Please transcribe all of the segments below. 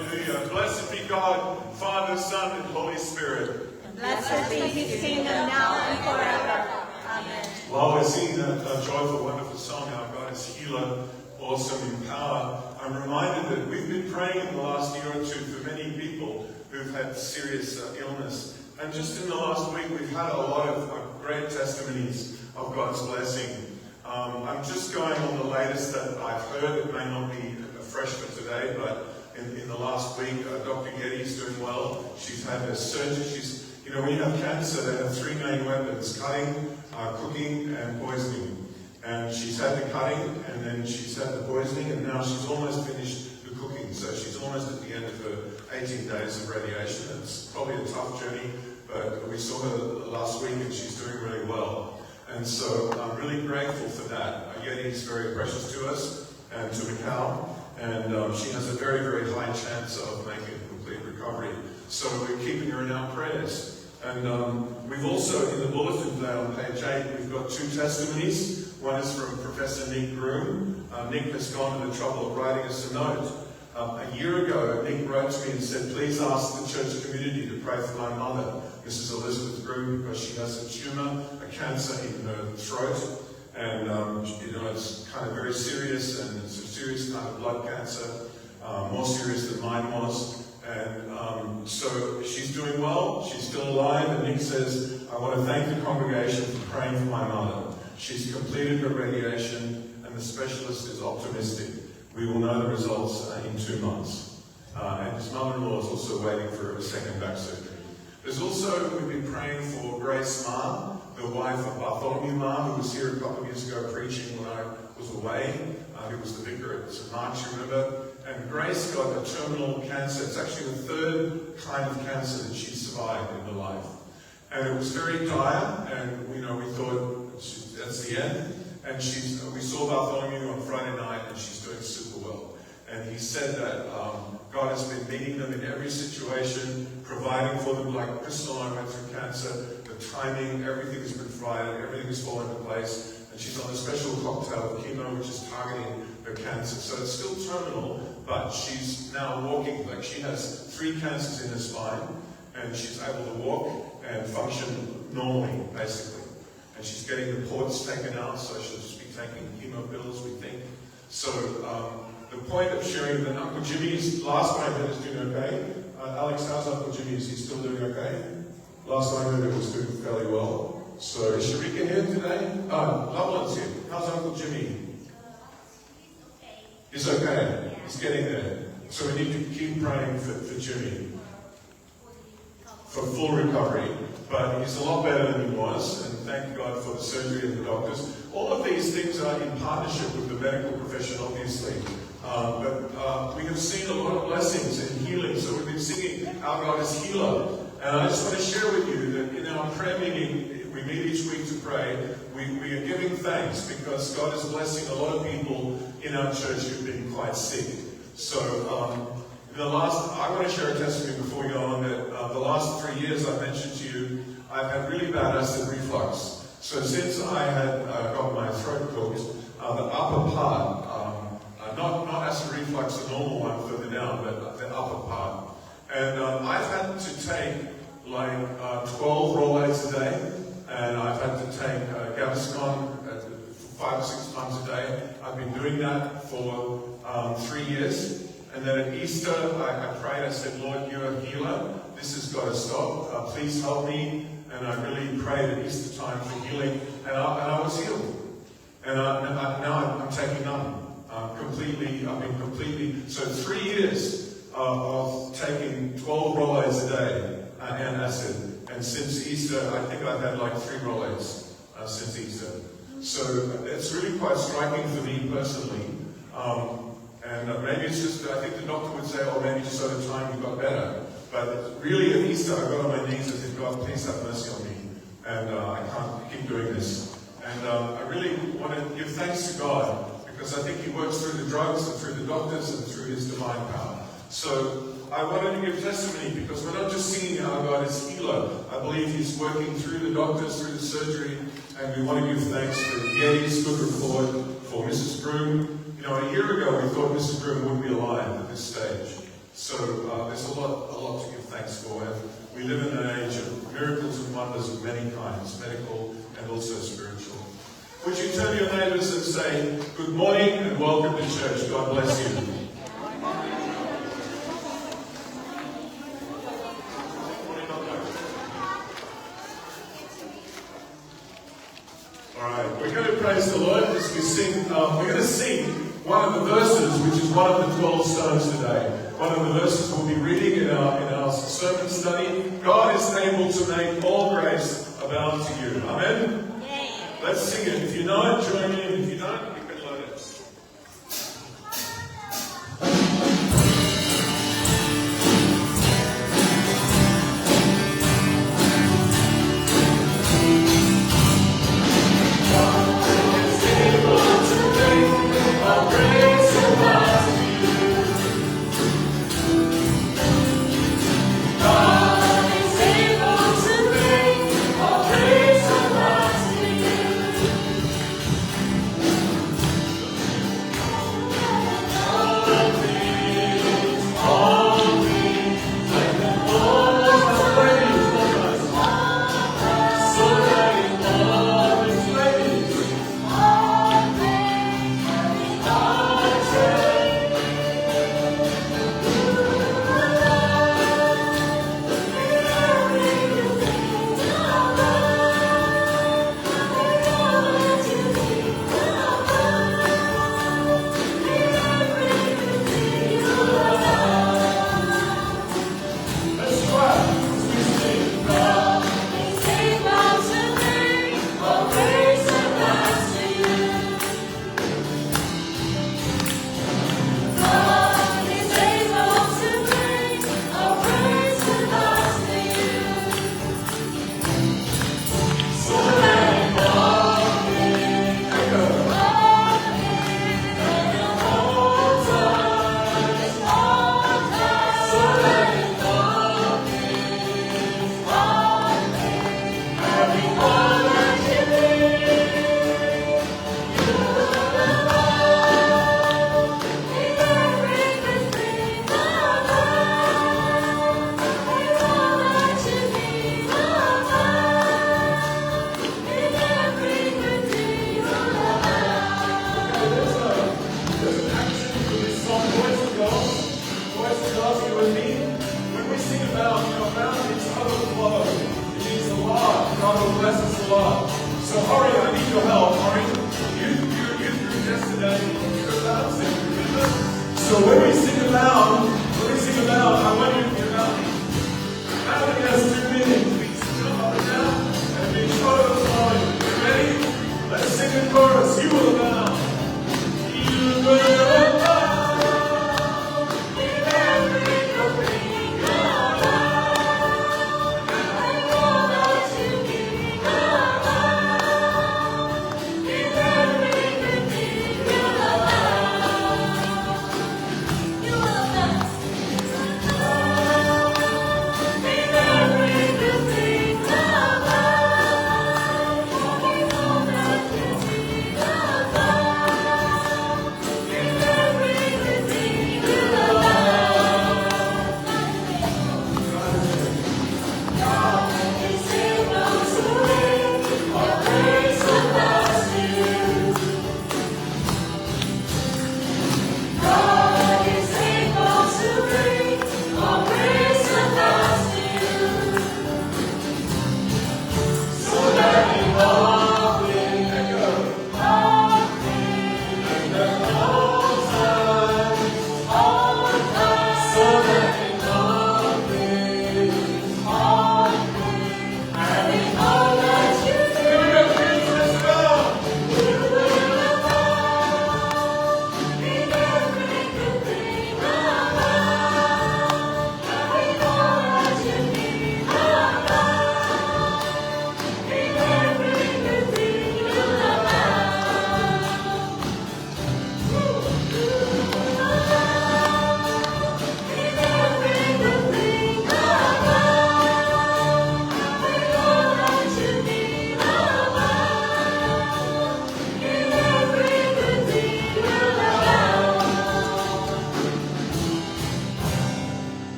Hallelujah. Blessed be God, Father, Son, and Holy Spirit. And blessed be his kingdom now and forever. Amen. While we're singing that joyful, wonderful song, Our God is Healer, Awesome in Power, I'm reminded that we've been praying in the last year or two for many people who've had serious illness. And just in the last week, we've had a lot of great testimonies of God's blessing. I'm just going on the latest that I've heard. It may not be fresh for today, but in the last week, Dr. Getty's doing well. She's had her surgery. When you have cancer, they have three main weapons: cutting, cooking, and poisoning. And she's had the cutting, and then she's had the poisoning, and now she's almost finished the cooking. So she's almost at the end of her 18 days of radiation. It's probably a tough journey, but we saw her last week, and she's doing really well. And so I'm really grateful for that. Yeti is very precious to us and to Mikal, and she has a very, very high chance of making a complete recovery. So we're keeping her in our prayers. And we've also, in the bulletin today on page 8, we've got two testimonies. One is from Professor Nick Groom. Nick has gone to the trouble of writing us a note. A year ago, Nick wrote to me and said, please ask the church community to pray for my mother, Mrs. Elizabeth Groom, because she has a tumour, a cancer in her throat. And, it's kind of very serious, and it's a serious kind of blood cancer, more serious than mine was. And so she's doing well, she's still alive, and Nick says, I want to thank the congregation for praying for my mother. She's completed her radiation, and the specialist is optimistic. We will know the results in 2 months. And his mother-in-law is also waiting for a second back surgery. There's also, we've been praying for Grace Ma, the wife of Bartholomew Ma, who was here a couple of years ago preaching when I was away. He was the vicar at St. Mark's, you remember? And Grace got a terminal cancer. It's actually the third kind of cancer that she survived in her life. And it was very dire, and we thought that's the end. And we saw Bartholomew on Friday night, and she's doing super well. And he said that God has been meeting them in every situation, providing for them, like Crystal and I went through cancer. The timing, everything has been provided, everything has fallen into place. And she's on a special cocktail of chemo, which is targeting her cancer. So it's still terminal, but she's now walking. Like, she has 3 cancers in her spine, and she's able to walk and function normally, basically. And she's getting the ports taken out, so she'll just be taking chemo pills, we think. So the point of sharing that Uncle Jimmy's, last time I heard, is doing okay. Alex, how's Uncle Jimmy? Is he still doing okay? Last time I heard, it was doing fairly well. So is Sharika here today? Loveland's here. How's Uncle Jimmy? He's okay. He's getting there. So we need to keep praying for Jimmy for full recovery. But he's a lot better than he was, and thank God for the surgery and the doctors. All of these things are in partnership with the medical profession, obviously. But we have seen a lot of blessings and healing. So we've been singing, Our God is Healer. And I just want to share with you that in our prayer meeting, we meet each week to pray. We are giving thanks because God is blessing a lot of people in our church who've been quite sick. So I want to share a testimony before we go on that the last 3 years I mentioned to you, I've had really bad acid reflux. So since I had got my throat cooked, the upper part, not acid reflux, the normal one further down, but the upper part. And I've had to take like 12 Rolaids a day, and I've had to take Gaviscon 5 or 6 times a day. I've been doing that for 3 years. And then at Easter, I prayed, I said, Lord, you're a healer. This has got to stop. Please help me. And I really prayed at Easter time for healing. And I was healed. And now I'm taking none. I've been completely, so 3 years of taking 12 Rolaids a day and acid. And since Easter, I think I've had like 3 Rolaids since Easter. So it's really quite striking for me personally. And maybe it's just, I think the doctor would say, oh, maybe just over time you got better. But really at Easter, I got on my knees and said, God, please have mercy on me. And I can't keep doing this. And I really want to give thanks to God, because I think He works through the drugs and through the doctors and through His divine power. So I wanted to give testimony, because we're not just singing Our God is Healer. I believe He's working through the doctors, through the surgery, and we want to give thanks for Yeti's good report, for Mrs. Groom. A year ago we thought Mrs. Groom wouldn't be alive at this stage. So there's a lot to give thanks for. And we live in an age of miracles and wonders of many kinds, medical and also spiritual. Would you turn to your neighbours and say, good morning and welcome to church. God bless you. Alright, we're going to praise the Lord as we sing. We're going to sing one of the verses, which is one of the 12 stones today. One of the verses we'll be reading in our sermon study. God is able to make all grace abound to you. Amen? Let's sing it. If you know it, join in. If you don't, you can learn it. You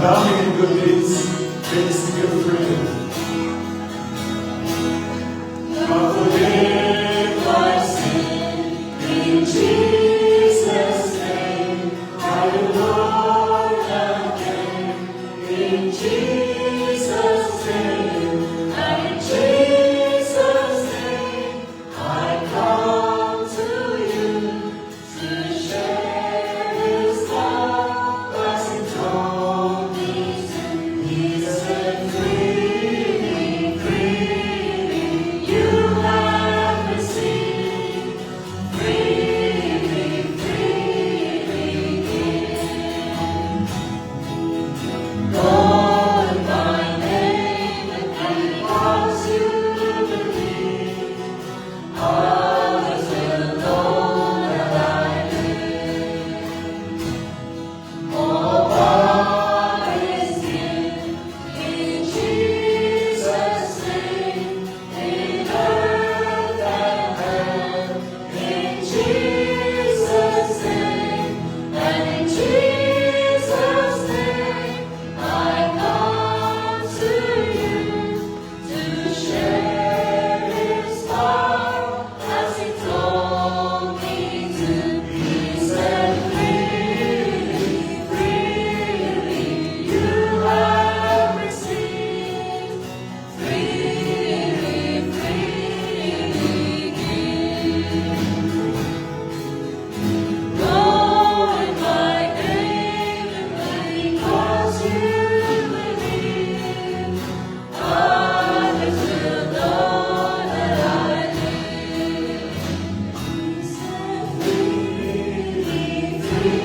abounding in good deeds makes me a friend. God forgive my sin in Jesus' name. I will born again in Jesus' name. And in Jesus' name I come to you to share His love as He told me to. He said, freely, freely you have received, freely, freely give. Go in my name and because you believe, others will know that I live. All power is given in Jesus' name, in earth and heaven, in Jesus' name, and in Jesus' name I come to you to share His love as He told me to. He said, freely, freely you have received, freely, freely give. Go in my name and because you believe, others will know that I live. He said, freely, freely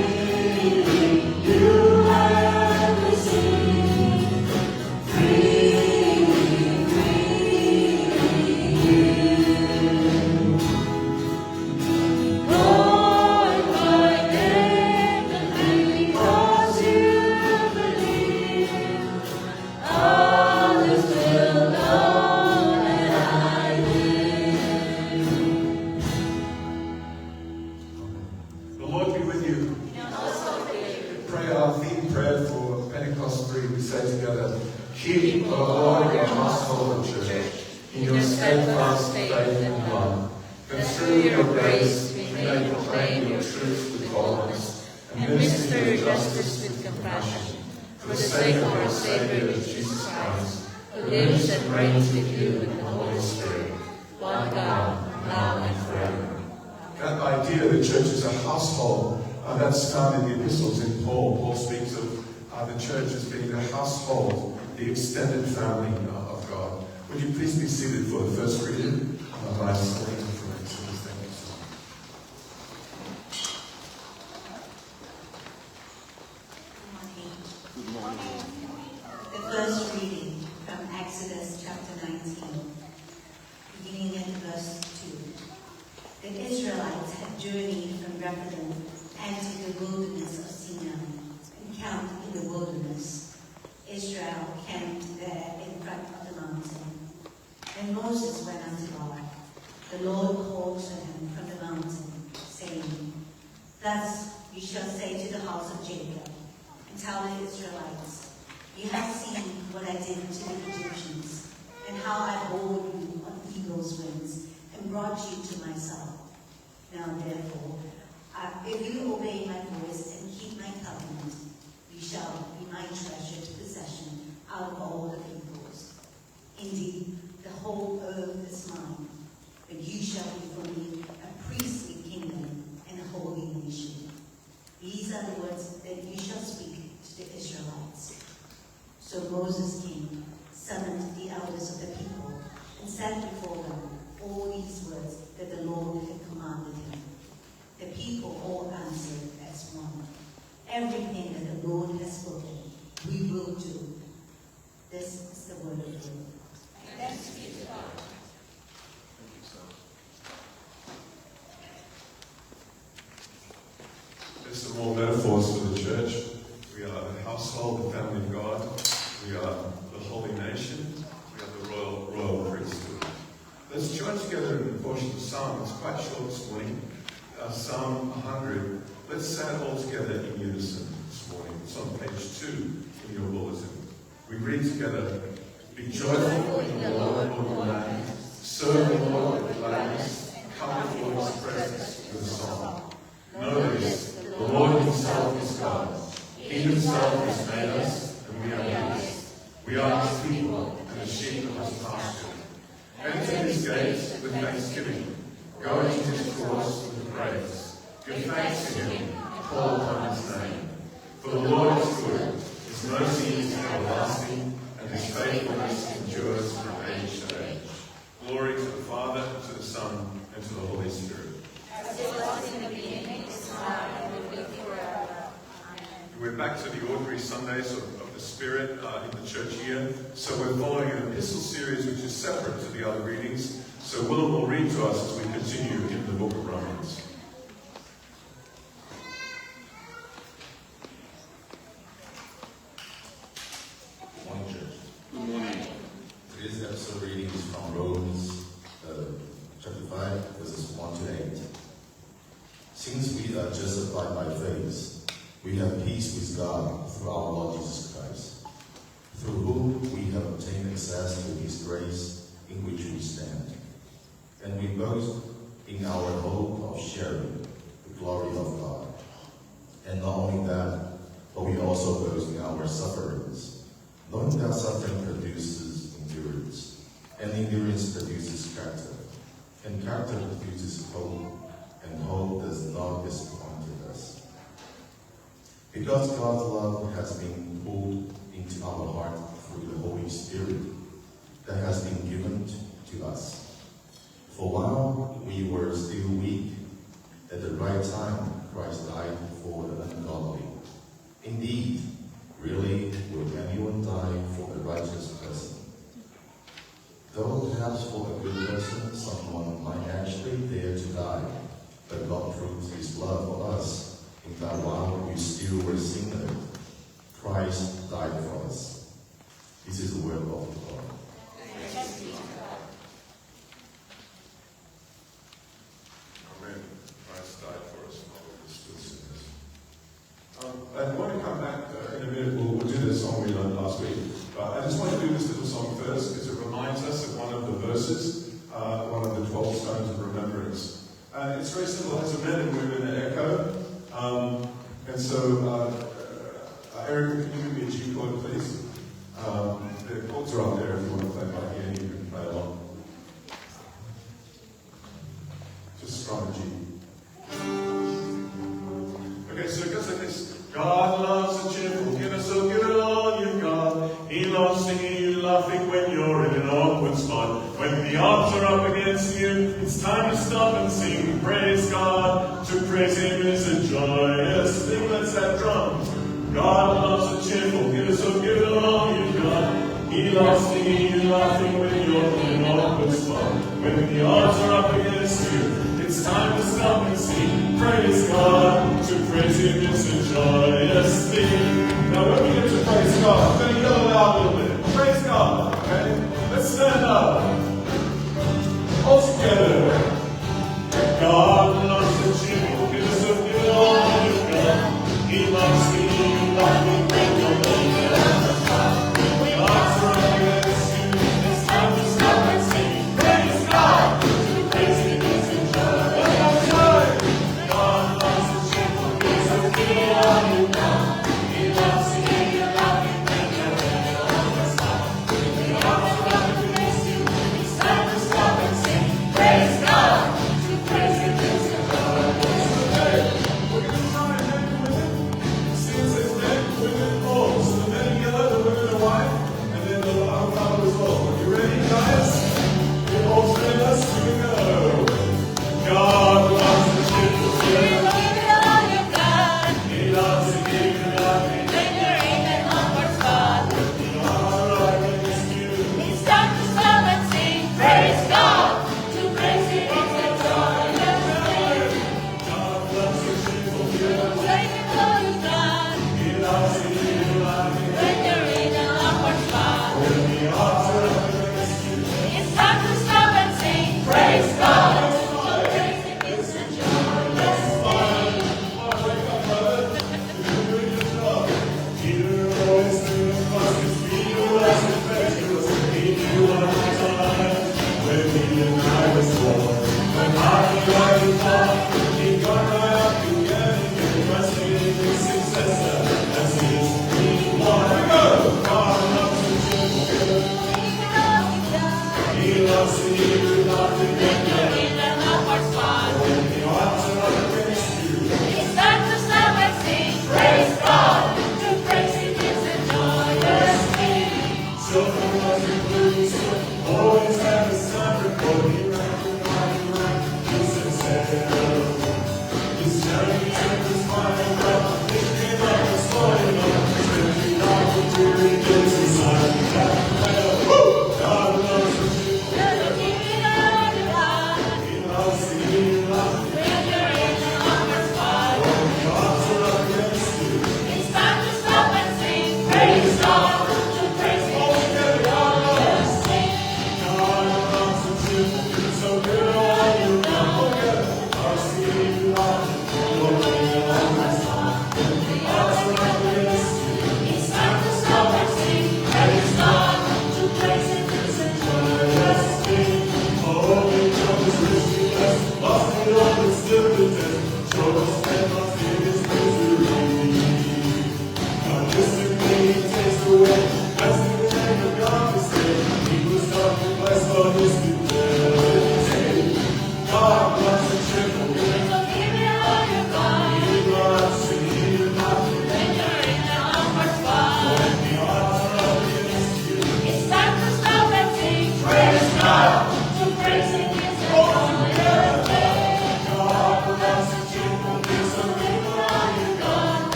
you have received, freely, freely give. Go in my name and because you believe, others will know that I live. The Lord be with you. Pray our theme prayer for Pentecost 3. We say together, keep, O Lord, your household of church in your steadfast faith and love, that through your grace we may proclaim your truth with boldness and minister your justice with compassion, for the sake of our Savior Jesus Christ, who lives and reigns with you in the Holy Spirit, one God, now and forever. That idea that church is a household, that's found in the epistles in Paul. Paul speaks of the church as being the household, the extended family of God. Would you please be seated for the first reading by Selena for Exodus? Thank you so much. Good morning. The first reading from Exodus chapter 19, beginning at verse 2. The Israelites had journeyed from Rephidim and to the wilderness of Sinai, and camped in the wilderness. Israel camped there in front of the mountain. When Moses went unto God, the Lord called to him from the mountain, saying, Thus you shall say to the house of Jacob, and tell the Israelites, You have seen what I did to the Egyptians, and how I bore you on eagle's wings, and brought you to myself. Now therefore, if you obey my voice and keep my covenant, you shall be my treasured possession out of all the peoples. Indeed, the whole earth is mine, but you shall be for me a priestly kingdom and a holy nation. These are the words that you shall speak to the Israelites. So Moses came, summoned the elders of the people, and said before them all these words that the Lord had commanded him. The people all answered as one, Everything that the Lord has spoken, we will do. This is the word of the Lord. Thanks be to God. Thank you, sir. There's some more metaphors for the church. We are the household, the family of God. We are the holy nation. We are the royal priesthood. Let's join together in a portion of the psalm. It's quite short this morning. Psalm Psalm 100. Let's say it all together in unison this morning. It's on page 2 in your bulletin. We read together, "Be joyful in the Lord, all your lands. Serve the Lord with gladness. Come before his presence with a song. Know this, the Lord himself is God. He himself has made us, and we are his. We are his people, and the sheep of his pasture. Enter his gates with thanksgiving. Go into his courts with praise. Give thanks to him, call upon his name. For the Lord is good, his mercy is everlasting, and his faithfulness endures from age to age." Glory to the Father, and to the Son, and to the Holy Spirit. As it was in the beginning, is now, and will be forever. Amen. We're back to the ordinary Sundays of the Spirit in the church here. So we're following an epistle series which is separate to the other readings. So Willem will read to us as we continue in the book of Romans. Good morning, church. Good morning. Today's episode reading is from Romans chapter 5, verses 1 to 8. Since we are justified by faith, we have peace with God through our Lord Jesus Christ, through whom we have obtained access to his grace in which we stand. And we boast in our hope of sharing the glory of God. And not only that, but we also boast in our sufferings, knowing that suffering produces endurance, and endurance produces character, and character produces hope, and hope does not disappoint us. Because God's love has been poured into our heart through the Holy Spirit that has been given to us. For while we were still weak, at the right time Christ died for the ungodly. Indeed, really, will anyone die for a righteous person? Though perhaps for a good person, someone might actually dare to die. But God proves his love for us, in that while we still were sinners, Christ died for us. This is the word of the Lord. Amen. Christ died for us while we were still sinners. I want to come back in a minute. We'll do this song we learned last week. But I just want to do this little song first because it reminds us of one of the verses, one of the 12 stones of remembrance. It's very simple. It has a men and women echo. And so, Eric, can you give me a G chord, please? The chords are up there if you want to play by ear. You can play along. Just strum a G. Okay, so it goes like this. God loves a cheerful giver, so give it all you've got. He loves singing you laughing when you're in an awkward spot. When the odds are up against you, it's time to stop and sing. Praise God. To praise him is a joyous thing. Let's that drum. God loves a cheerful giver, so give it all you've got. He loves singing you laughing when you're in an awkward spot. When the odds are up against you, it's time to stop and sing. Praise God. To praise him is a joyous thing. Now when we get to praise God, we're going to yell it out a little bit. Praise God. Okay? Let's stand up. All together. God loves the cheerful giver, so give it all you've got. He loves singing you laughing when you're in the spot. When the odds are up against you, it's time to stop and sing. Praise God. To praise him is a joy. One more time. God loves the cheerful giver, so give it all you've got.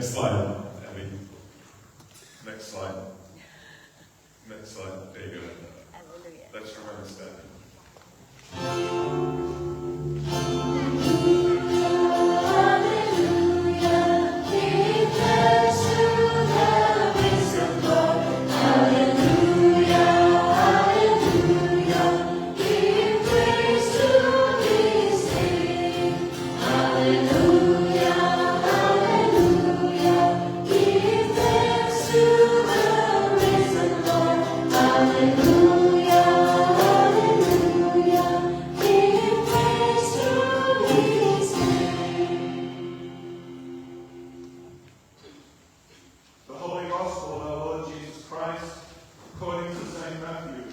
Next slide, Abby. Next slide. Next slide. There you go. Hallelujah. Let's remember that. The Holy Gospel of our Lord Jesus Christ, according to St. Matthew,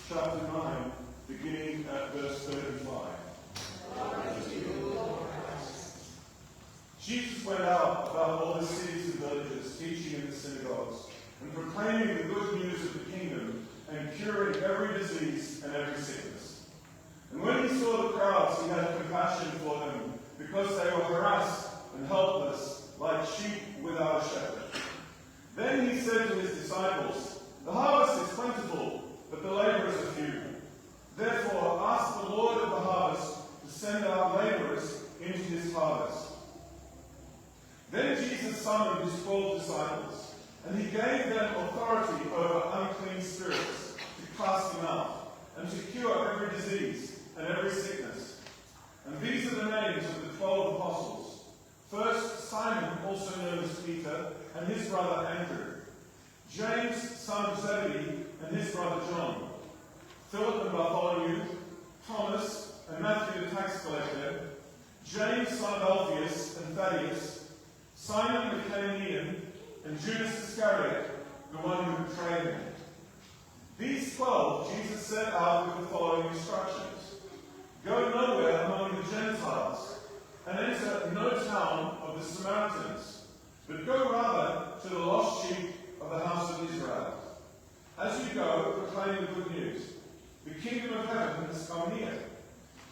chapter 9, beginning at verse 35. Jesus went out about all the cities and villages, teaching in the synagogues, and proclaiming the good news of the kingdom, and curing every disease and every sickness. And when he saw the crowds, he had compassion for them, because they were harassed and helpless, like sheep without a shepherd. Then he said to his disciples, "The harvest is plentiful, but the laborers are few. Therefore ask the Lord of the harvest to send out laborers into his harvest." Then Jesus summoned his 12 disciples, and he gave them authority over unclean spirits, to cast them out, and to cure every disease and every sickness. And these are the names of the 12 apostles. First, Simon, also known as Peter, and his brother Andrew. James, son of Zebedee, and his brother John. Philip and Bartholomew, Thomas, and Matthew the tax collector. James, son of Alphaeus, and Thaddeus. Simon the Canaanian, and Judas Iscariot, the one who betrayed him. These 12 Jesus sent out with the following instructions. Go nowhere among the Gentiles, and enter no town of the Samaritans, but go rather to the lost sheep of the house of Israel. As you go, proclaim the good news. The kingdom of heaven has come near.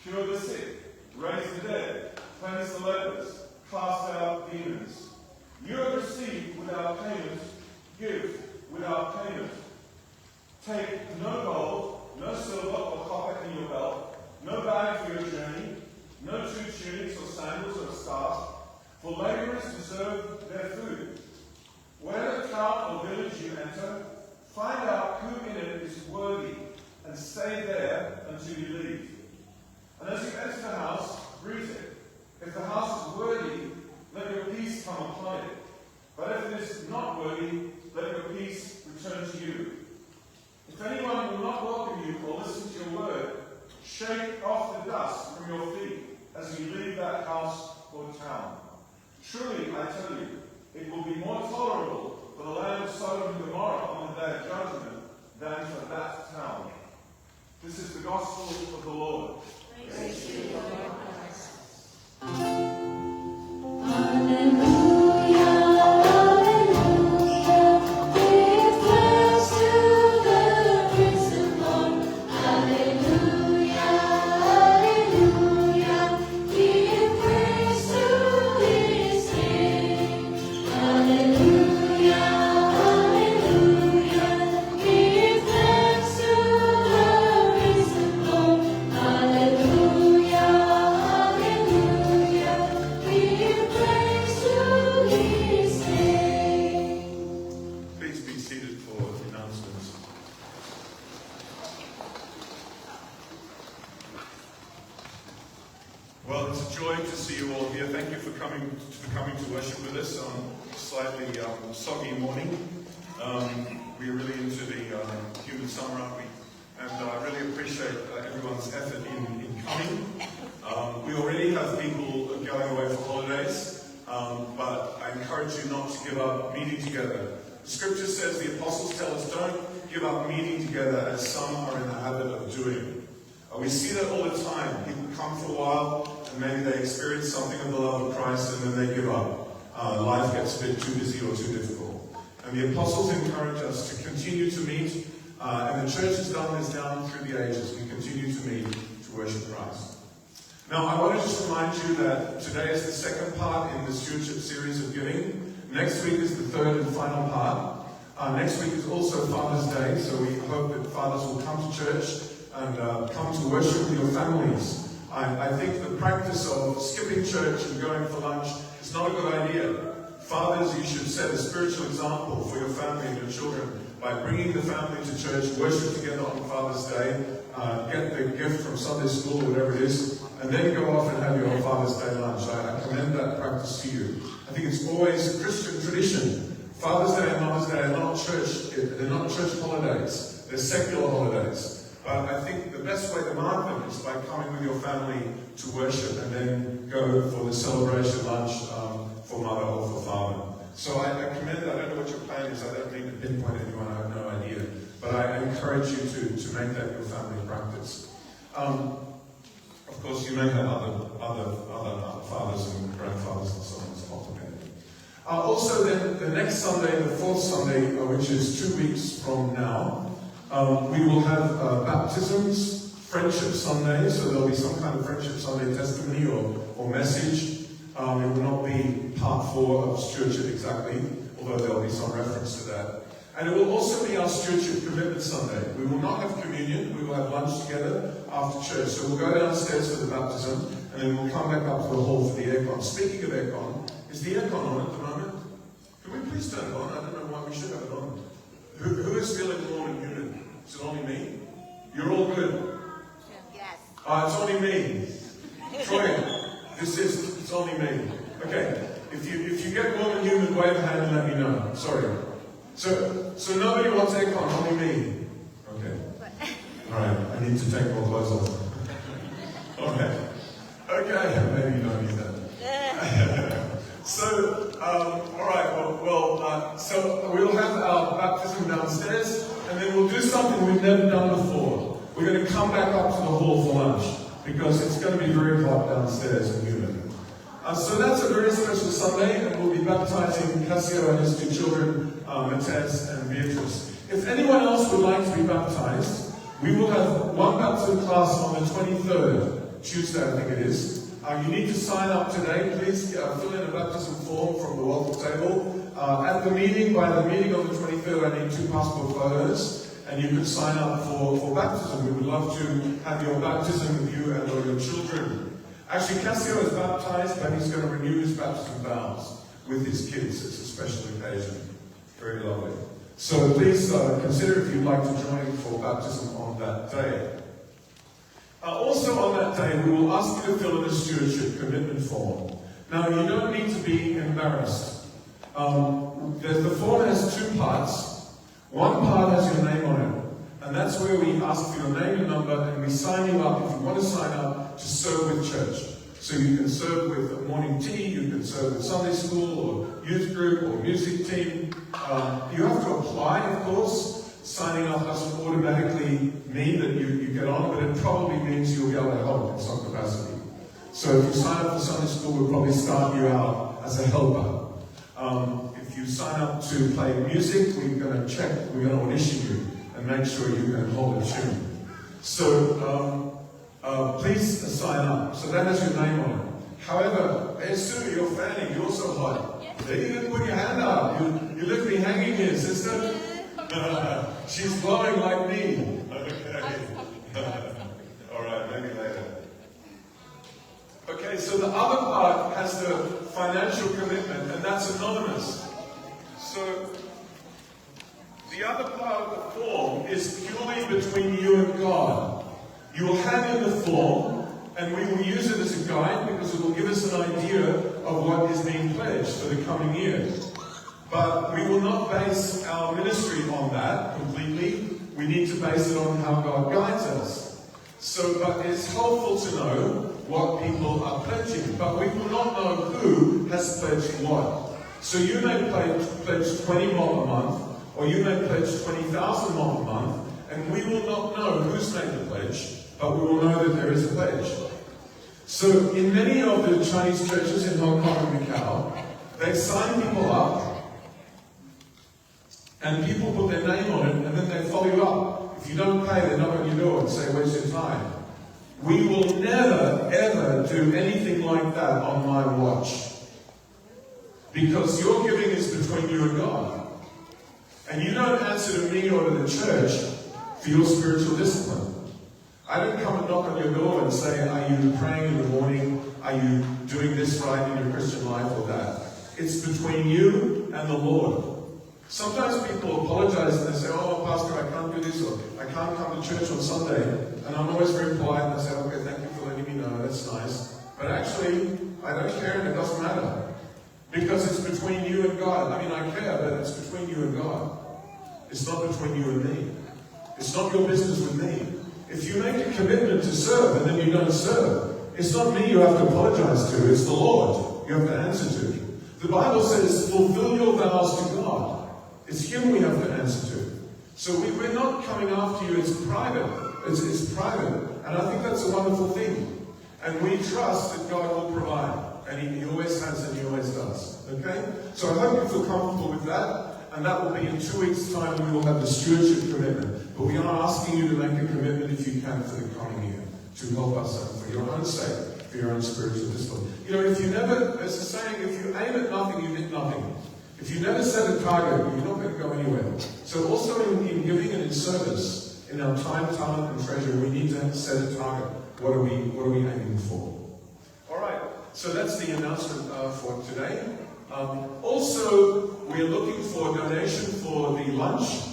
Cure the sick, raise the dead, cleanse the lepers, cast out demons. You have received without payment, give without payment. Take no gold, no silver or copper in your belt, no bag for your journey, no 2 tunics or sandals or a staff, for laborers deserve their food. Wherever town or village you enter, find out who in it is worthy, and stay there until you leave. And as you enter the house, greet it. If the house is worthy, let your peace come upon it. But if it is not worthy, let your peace return to you. If anyone will not welcome you or listen to your word, shake off the dust from your feet as you leave that house or town. Truly, I tell you, it will be more tolerable for the land of Sodom and Gomorrah on the day of judgment than for that town. This is the gospel of the Lord. Praise to you, Lord Christ. Well, it's a joy to see you all here. Thank you for coming to worship with us on a slightly soggy morning. We're really into the humid summer, aren't we? And I really appreciate everyone's effort in coming. We already have people going away for holidays, but I encourage you not to give up meeting together. The scripture says, the apostles tell us, don't give up meeting together as some are in the habit of doing. We see that all the time. People come for a while, and maybe they experience something of the love of Christ, and then they give up. Life gets a bit too busy or too difficult. And the apostles encourage us to continue to meet, and the church has done this down through the ages. We continue to meet to worship Christ. Now, I want to just remind you that today is the second part in the stewardship series of giving. Next week is the third and final part. Next week is also Father's Day, so we hope that fathers will come to church and come to worship with your families. I think the practice of skipping church and going for lunch is not a good idea. Fathers, you should set a spiritual example for your family and your children by bringing the family to church, worship together on Father's Day, get the gift from Sunday school or whatever it is, and then go off and have your Father's Day lunch. I commend that practice to you. I think it's always a Christian tradition. Father's Day and Mother's Day are not church, they're not church holidays, they're secular holidays. But I think the best way to mark them is by coming with your family to worship and then go for the celebration lunch for mother or for father. So I commend that. I don't know what your plan is. I don't mean to pinpoint anyone. I have no idea. But I encourage you to make that your family practice. Of course, you may have other fathers and grandfathers and so on and so forth. Also, then the next Sunday, the fourth Sunday, which is 2 weeks from now, we will have baptisms, Friendship Sunday. So there'll be some kind of Friendship Sunday testimony or message. It will not be part 4 of stewardship exactly, although there'll be some reference to that. And it will also be our Stewardship Commitment Sunday. We will not have communion, we will have lunch together after church. So we'll go downstairs for the baptism, and then we'll come back up to the hall for the aircon. Speaking of aircon, is the aircon on at the moment? Can we please turn it on? I don't know why we should have it on. Who is feeling warm and humid? Is it only me? You're all good? Yes. It's only me. Troy, it's only me. Okay. If you get warm and humid, wave a hand and let me know. Sorry. So nobody wants aircon, only me. Okay. Alright, I need to take more clothes off. Alright. Okay, maybe you don't need that. So, alright, so we'll have our baptism downstairs, and then we'll do something we've never done before. We're going to come back up to the hall for lunch, because it's going to be very hot downstairs and humid. So that's a very special Sunday, and we'll be baptizing Cassio and his 2 children, Matthias and Beatrice. If anyone else would like to be baptized, we will have one baptism class on the 23rd, Tuesday I think it is. You need to sign up today. Please fill in a baptism form from the welcome table. At the meeting, by the meeting on the 23rd, I need 2 passport photos, and you can sign up for baptism. We would love to have your baptism with you and or your children. Actually, Cassio is baptized, but he's going to renew his baptism vows with his kids. It's a special occasion. Very lovely. So please consider if you'd like to join for baptism on that day. Also on that day, we will ask you to fill in a stewardship commitment form. Now, you don't need to be embarrassed. The form has 2 parts. One part has your name on it, and that's where we ask for your name and number, and we sign you up if you want to sign up to serve with church. So you can serve with morning tea, you can serve with Sunday school or youth group or music team. You have to apply, of course. Signing up doesn't automatically mean that you get on, but it probably means you'll be able to help in some capacity. So if you sign up for Sunday school, we'll probably start you out as a helper. If you sign up to play music, we're going to audition you and make sure you can hold a tune. So please sign up. So that has your name on it. However, hey Sue, you're fanning, you're so hot. There you didn't put your hand up. You left me hanging here, sister. She's glowing like me. Okay. Alright, maybe later. Okay, so the other part has the financial commitment, and that's anonymous. So the other part of the form is purely between you and God. You will hand in the form, and we will use it as a guide because it will give us an idea of what is being pledged for the coming year. But we will not base our ministry on that completely. We need to base it on how God guides us. But it's helpful to know what people are pledging. But we will not know who has pledged what. So you may pledge 20 mob a month, or you may pledge 20,000 mob a month, and we will not know who's made the pledge, but we will know that there is a pledge. So in many of the Chinese churches in Hong Kong and Macau, they sign people up, and people put their name on it, and then they follow you up. If you don't pay, they knock on your door and say, "Where's your time?" We will never, ever do anything like that on my watch. Because your giving is between you and God. And you don't answer to me or to the church for your spiritual discipline. I don't come and knock on your door and say, are you praying in the morning? Are you doing this right in your Christian life or that? It's between you and the Lord. Sometimes people apologize and they say, oh, Pastor, I can't do this, or I can't come to church on Sunday. And I'm always very polite and I say, okay, thank you for letting me know, that's nice. But actually, I don't care and it doesn't matter. Because it's between you and God. I mean, I care, but it's between you and God. It's not between you and me. It's not your business with me. If you make a commitment to serve and then you don't serve, it's not me you have to apologize to, it's the Lord you have to answer to. The Bible says, fulfill your vows to God. It's Him we have to answer to. So we're not coming after you, it's private. It's private. And I think that's a wonderful thing. And we trust that God will provide. And He always has and He always does. Okay? So I hope you feel comfortable with that. And that will be in 2 weeks' time we will have the stewardship commitment. But we are asking you to make a commitment if you can for the coming year to help us for your own sake, for your own spiritual discipline. You know, if you never, there's a saying, if you aim at nothing, you hit nothing. If you never set a target, you're not going to go anywhere. So also in giving and in service, in our time, talent, and treasure, we need to set a target. What are we aiming for? All right. So that's the announcement for today. Also, we're looking for a donation for the lunch.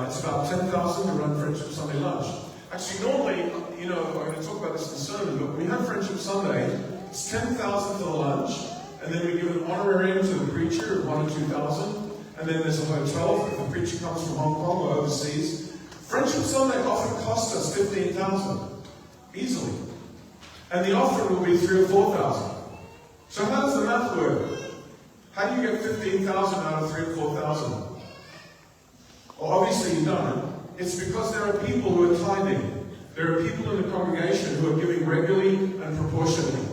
It's about 10,000 to run Friendship Sunday lunch. Actually, normally, you know, I'm going to talk about this in sermon, but when we have Friendship Sunday, it's 10,000 for the lunch, and then we give an honorarium to the preacher of 1,000 or 2,000, and then there's a hotel if the preacher comes from Hong Kong or overseas. Friendship Sunday often costs us 15,000, easily, and the offering will be 3,000 or 4,000. So how does the math work? How do you get 15,000 out of 3,000 or 4,000? Well, obviously you don't. It's because there are people who are tithing. There are people in the congregation who are giving regularly and proportionally.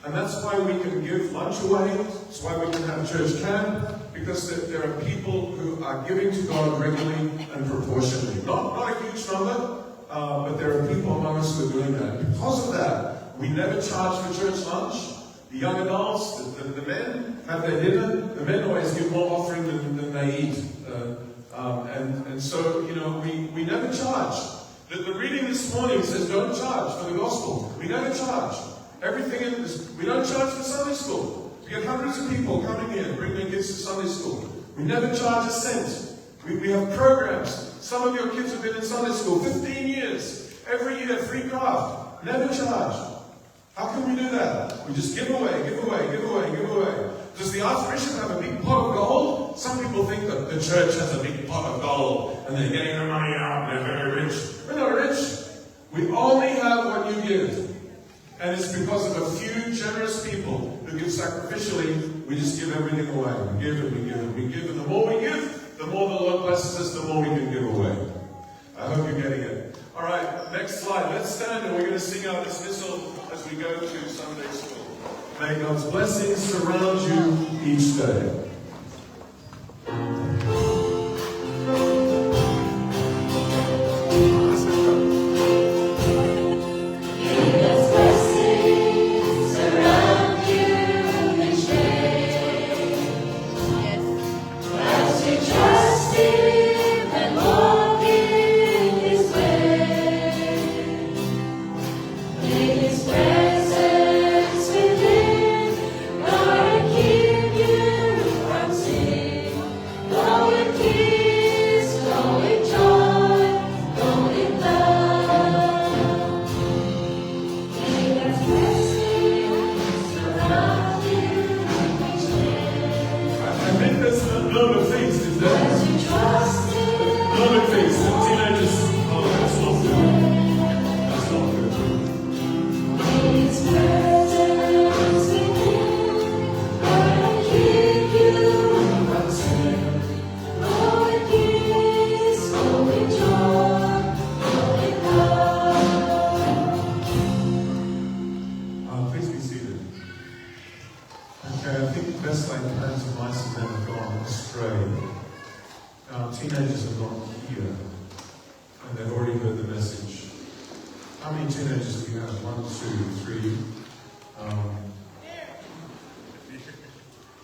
And that's why we can give lunch away. That's why we can have church camp. Because there are people who are giving to God regularly and proportionally. Not a huge number, but there are people among us who are doing that. Because of that, we never charge for church lunch. The young adults, the men have their dinner. The men always give more offering than they eat. And so, you know, we never charge. The reading this morning says don't charge for the gospel. We never charge. Everything in this, we don't charge for Sunday school. We get hundreds of people coming here, bringing their kids to Sunday school. We never charge a cent. We have programs. Some of your kids have been in Sunday school 15 years. Every year, free craft. Never charge. How can we do that? We just give away, give away, give away, give away. Does the Archbishop have a big pot of gold? Some people think that the church has a big pot of gold and they're getting their money out and they're very rich. We're not rich. We only have what you give. And it's because of a few generous people who give sacrificially. We just give everything away. We give and we give and we give. And the more we give, the more the Lord blesses us, the more we can give away. I hope you're getting it. All right, next slide. Let's stand and we're going to sing our dismissal as we go to Sunday school. May God's blessings surround you each day. How many teenagers do you have? 1, 2, 3,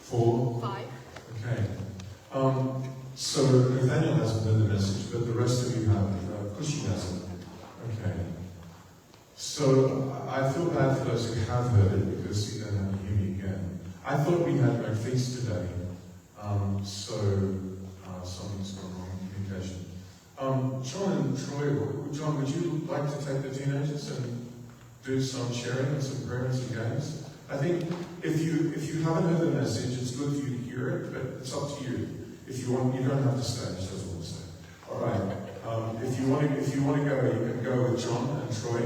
4, 5. course she doesn't. Okay. So I feel bad for those who have heard it because you don't have to hear me again. I thought we had no feast today, so something's gone wrong in communication. John and Troy, John, would you like to take the teenagers and do some sharing and some prayer and some games? I think if you haven't heard the message, it's good for you to hear it, but it's up to you. If you want, you don't have to stay. Just doesn't want to stay. All right. If you want to go, you can go with John and Troy.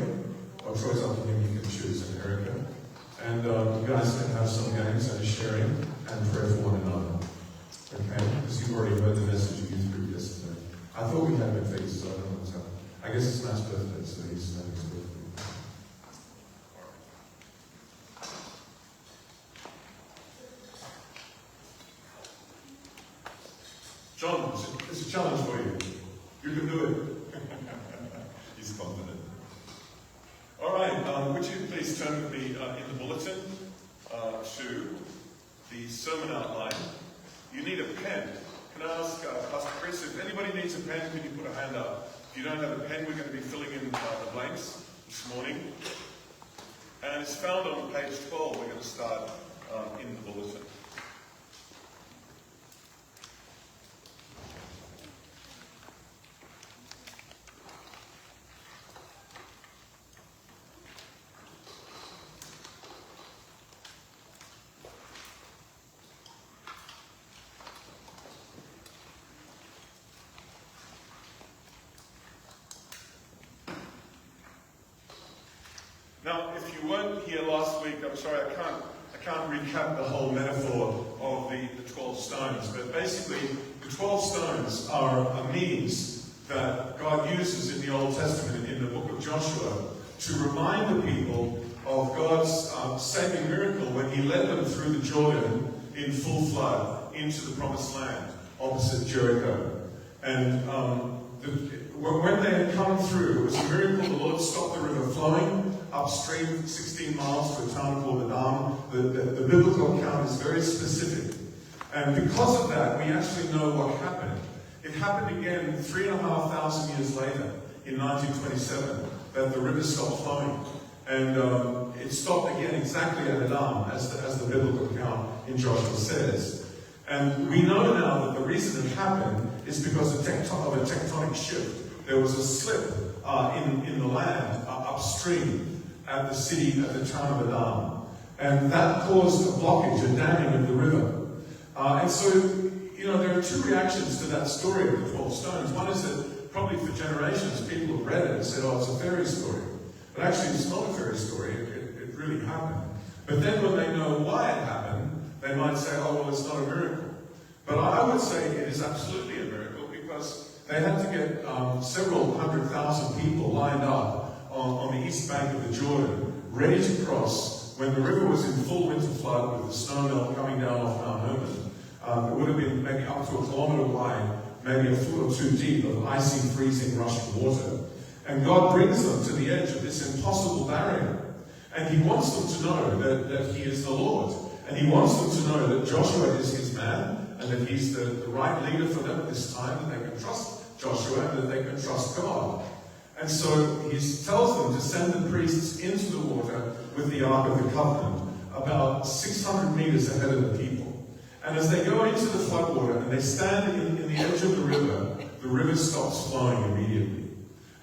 Or Troy's up to him. You can choose, and Erica. And you guys can have some games and sharing and prayer for one another. Okay? Because you've already heard the message you used through yesterday. I thought we had been fixed, so I don't know what's happening. I guess it's Matt's birthday, so he's having his birthday. John, it's a challenge for you. You can do it. He's confident. All right, would you please turn with me in the bulletin to the sermon outline. You need a pen. Can I ask Chris, if anybody needs a pen, can you put a hand up? If you don't have a pen, we're going to be filling in the blanks this morning. And it's found on page 12. We're going to start in the bulletin. Now, if you weren't here last week, I'm sorry, I can't recap the whole metaphor of the 12 stones, but basically the 12 stones are a means that God uses in the Old Testament, in the book of Joshua, to remind the people of God's saving miracle when he led them through the Jordan in full flood into the promised land opposite Jericho. And when they had come through, it was a miracle. The Lord stopped the river flowing upstream 16 miles to a town called Adam. The biblical account is very specific. And because of that, we actually know what happened. It happened again 3,500 years later, in 1927, that the river stopped flowing. And it stopped again exactly at Adam, as the biblical account in Joshua says. And we know now that the reason it happened is because of a tectonic shift. There was a slip in the land upstream at the town of Adam. And that caused a blockage, a damming of the river. And so, there are two reactions to that story of the 12 stones. One is that probably for generations people have read it and said, oh, it's a fairy story. But actually it's not a fairy story, it really happened. But then when they know why it happened, they might say, oh, well, it's not a miracle. But I would say it is absolutely a miracle because they had to get several 100,000 people lined up on the east bank of the Jordan, ready to cross when the river was in full winter flood with the snow melt coming down off Mount Hermon. It would have been maybe up to a kilometre wide, maybe a foot or two deep of icy, freezing, rushing water. And God brings them to the edge of this impossible barrier. And he wants them to know that he is the Lord. And he wants them to know that Joshua is his man, and that he's the right leader for them at this time, that they can trust Joshua, and that they can trust God. And so he tells them to send the priests into the water with the Ark of the Covenant, about 600 meters ahead of the people. And as they go into the floodwater and they stand in the edge of the river stops flowing immediately.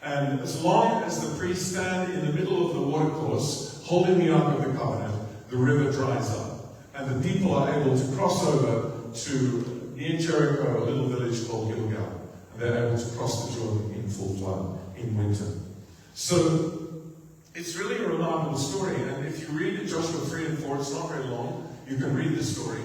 And as long as the priests stand in the middle of the watercourse, holding the Ark of the Covenant, the river dries up. And the people are able to cross over to near Jericho, a little village called Gilgal. And they're able to cross the Jordan in full flood in winter. So it's really a remarkable story. And if you read Joshua 3 and 4, it's not very long. You can read the story.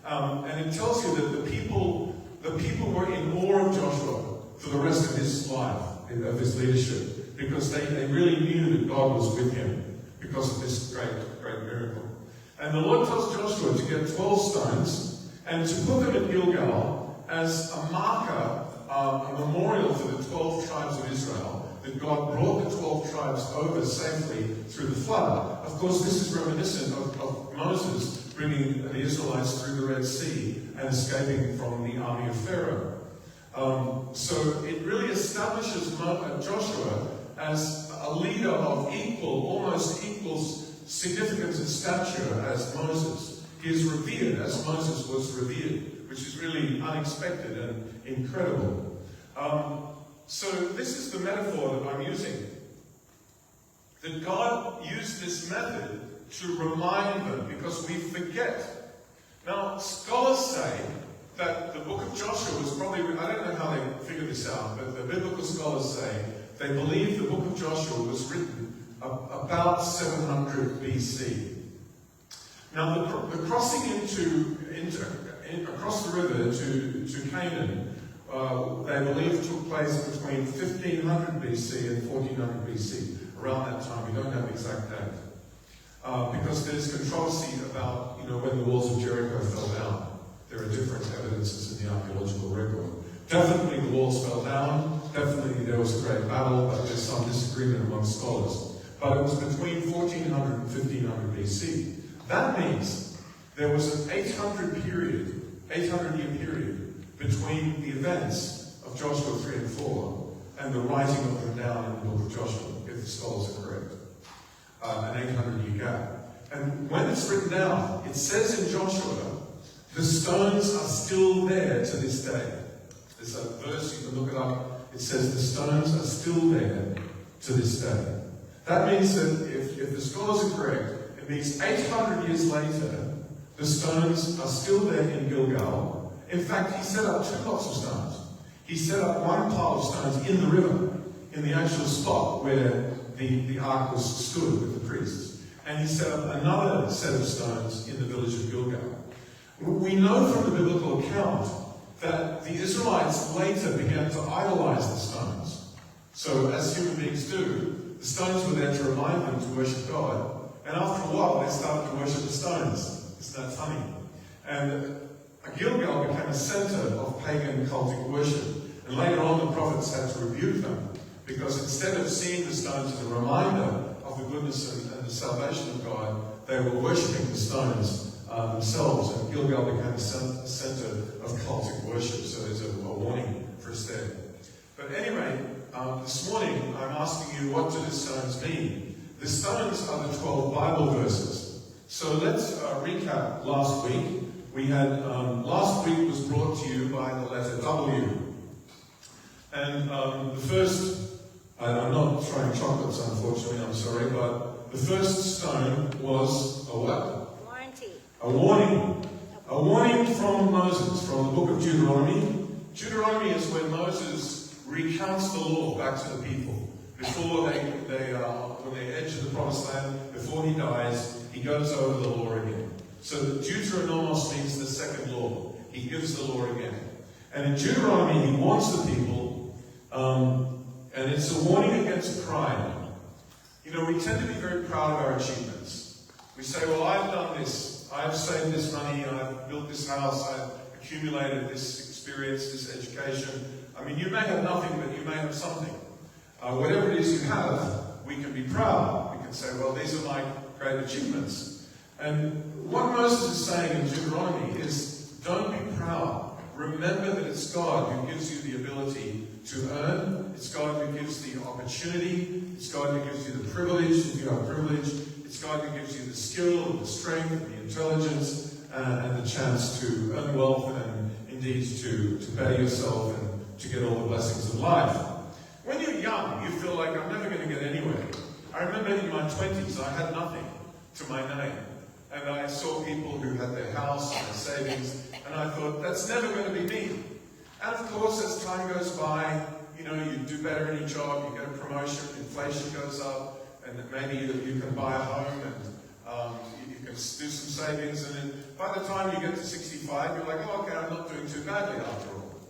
And it tells you that the people were in awe of Joshua for the rest of his life, of his leadership, because they really knew that God was with him because of this great miracle. And the Lord tells Joshua to get 12 stones and to put them at Gilgal as a marker, a memorial for the 12 tribes of Israel, that God brought the 12 tribes over safely through the flood. Of course, this is reminiscent of Moses bringing the Israelites through the Red Sea and escaping from the army of Pharaoh. So it really establishes Joshua as a leader of almost equal significance and stature as Moses. He is revered as Moses was revered, which is really unexpected and incredible. So this is the metaphor that I'm using. That God used this method to remind them, because we forget. Now, scholars say that the book of Joshua was probably, I don't know how they figured this out, but the biblical scholars say they believe the book of Joshua was written about 700 BC. Now, the crossing across the river to Canaan, they believe took place between 1500 BC and 1400 BC. Around that time, we don't have the exact date. Because there's controversy about, when the walls of Jericho fell down. There are different evidences in the archaeological record. Definitely the walls fell down. Definitely there was a great battle, but there's some disagreement among scholars. But it was between 1400 and 1500 BC. That means there was an 800-year period between the events of Joshua 3 and 4 and the writing of them down in the book of Joshua, if the scholars are correct. An 800-year gap. And when it's written down, it says in Joshua, the stones are still there to this day. There's a verse, you can look it up. It says the stones are still there to this day. That means that if the scholars are correct, it means 800 years later, the stones are still there in Gilgal. In fact, he set up 2 lots of stones. He set up one pile of stones in the river, in the actual spot where the ark was stood with the priests. And he set up another set of stones in the village of Gilgal. We know from the biblical account that the Israelites later began to idolize the stones. So as human beings do, the stones were there to remind them to worship God. And after a while, they started to worship the stones. Isn't that funny? And Gilgal became a center of pagan cultic worship. And later on, the prophets had to rebuke them, because instead of seeing the stones as a reminder of the goodness and the salvation of God, they were worshipping the stones themselves, and Gilgal became a center of cultic worship. So there's a warning for us there. But anyway, this morning I'm asking you, what do the stones mean? The stones are the 12 Bible verses. So let's recap last week. We had last week was brought to you by the letter W, and the first. I'm not throwing chocolates, unfortunately, I'm sorry, but the first stone was a what? Warranty. A warning. A warning from Moses, from the book of Deuteronomy. Deuteronomy is where Moses recounts the law back to the people. Before when they enter the promised land, before he dies, he goes over the law again. So Deuteronomos means the second law. He gives the law again. And in Deuteronomy, he warns the people, and it's a warning against pride. We tend to be very proud of our achievements. We say, well, I've done this. I've saved this money. I've built this house. I've accumulated this experience, this education. I mean, you may have nothing, but you may have something. Whatever it is you have, we can be proud. We can say, well, these are my great achievements. And what Moses is saying in Deuteronomy is, don't be proud. Remember that it's God who gives you the ability to earn. It's God who gives the opportunity. It's God who gives you the privilege, if you have privilege. It's God who gives you the skill and the strength and the intelligence and the chance to earn wealth and indeed to better yourself and to get all the blessings of life. When you're young, you feel like, I'm never going to get anywhere. I remember in my 20s, I had nothing to my name. And I saw people who had their house and their savings, and I thought, that's never going to be me. And of course, as time goes by, you do better in your job, you get a promotion, inflation goes up, and maybe you can buy a home, and you can do some savings, and then by the time you get to 65, you're like, oh, okay, I'm not doing too badly after all.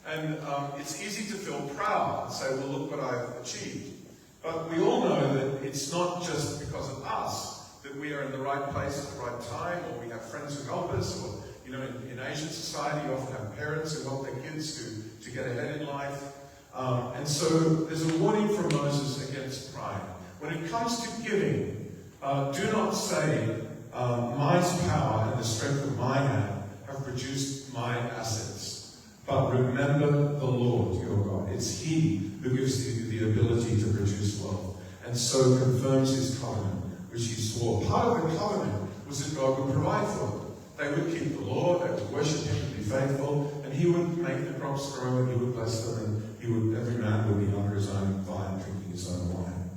And it's easy to feel proud and say, well, look what I've achieved. But we all know that it's not just because of us that we are in the right place at the right time, or we have friends who help us, or in Asian society you often have parents who help their kids to get ahead in life. And so there's a warning from Moses against pride. When it comes to giving, do not say, my power and the strength of my hand have produced my assets. but remember the Lord your God. It's He who gives you the ability to produce wealth, and so confirms His covenant, which He swore. Part of the covenant was that God would provide for them. They would keep the law, they would worship Him and be faithful, and He would make the crops grow, and He would bless them, and every man would be under his own vine, drinking his own wine.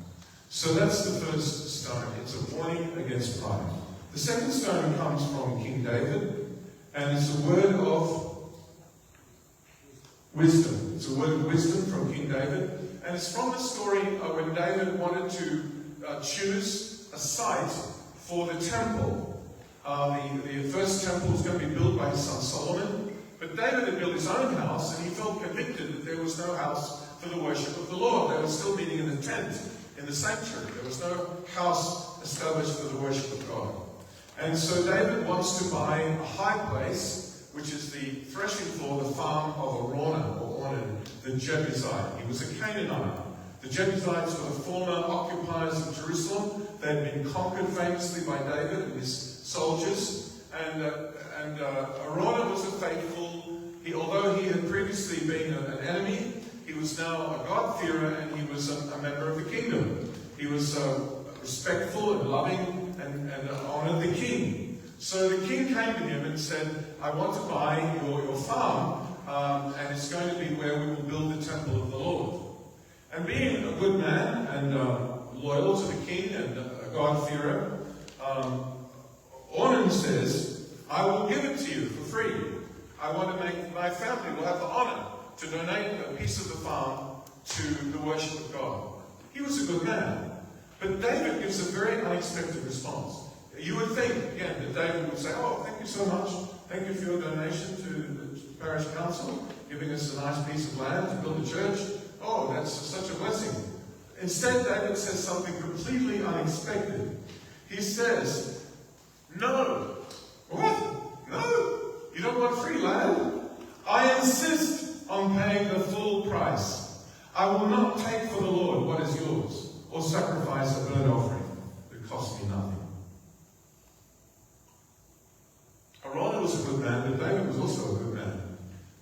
So that's the first stone. It's a warning against pride. The second stone comes from King David, and it's a word of wisdom. It's a word of wisdom from King David, and it's from the story when David wanted to choose a site for the temple. The first temple was going to be built by his son Solomon, but David had built his own house, and he felt convicted that there was no house for the worship of the Lord. They were still meeting in the tent, in the sanctuary. There was no house established for the worship of God. And so David wants to buy a high place, which is the threshing floor, the farm of Araunah, or Onan, the Jebusite. He was a Canaanite. The Jebusites were the former occupiers of Jerusalem. They had been conquered famously by David and his soldiers. And Araunah was a faithful, although he had previously been an enemy, he was now a God-fearer, and he was a member of the kingdom. He was respectful and loving and honored the king. So the king came to him and said, I want to buy your farm, and it's going to be where we will build the temple of the Lord. And being a good man and loyal to the king and a God-fearer, Onan says, I will give it to you for free. I want to make my family will have the honor to donate a piece of the farm to the worship of God. He was a good man. But David gives a very unexpected response. You would think, again, that David would say, oh, thank you so much. Thank you for your donation to the parish council, giving us a nice piece of land to build a church. Oh, that's such a blessing. Instead, David says something completely unexpected. He says, no. What? No. You don't want free land? I insist on paying the full price. I will not take for the Lord what is yours, or sacrifice a burnt offering that costs me nothing. Araunah was a good man, but David was also a good man.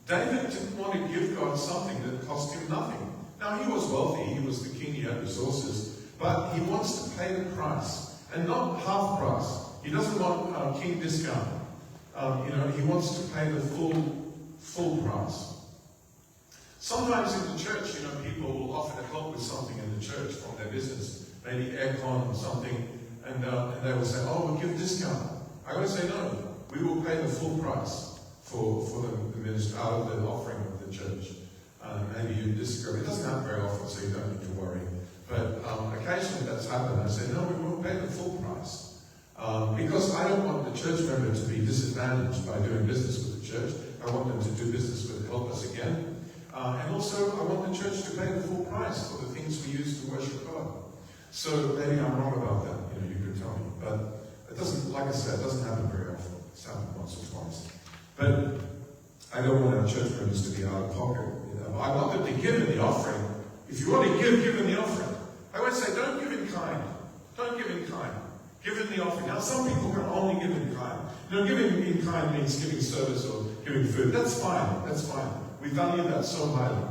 David didn't want to give God something that cost him nothing. Now, he was wealthy, he was the king, he had resources, but he wants to pay the price, and not half price. He doesn't want king discount. He wants to pay the full price. Sometimes in the church, people will offer to help with something in the church from their business, maybe aircon or something, and they will say, oh, we'll give a discount. I always say, no, we will pay the full price for the ministry, out of the offering of the church. Maybe you disagree. It doesn't happen very often, so you don't need to worry. But occasionally that's happened. I say, no, we will pay the full price. Because I don't want the church member to be disadvantaged by doing business with the church. I want them to do business with Help Us Again. And also, I want the church to pay the full price for the things we use to worship God. So maybe I'm wrong about that. You can tell me. But it doesn't, like I said, it doesn't happen very often. It's happened once or twice. But I don't want our church members to be out of pocket. I want them to give in the offering. If you want to give in the offering. I always say, don't give in kind. Don't give in kind. Give in the offering. Now, some people can only give in kind. Giving in kind means giving service or giving food. That's fine. That's fine. We value that so highly.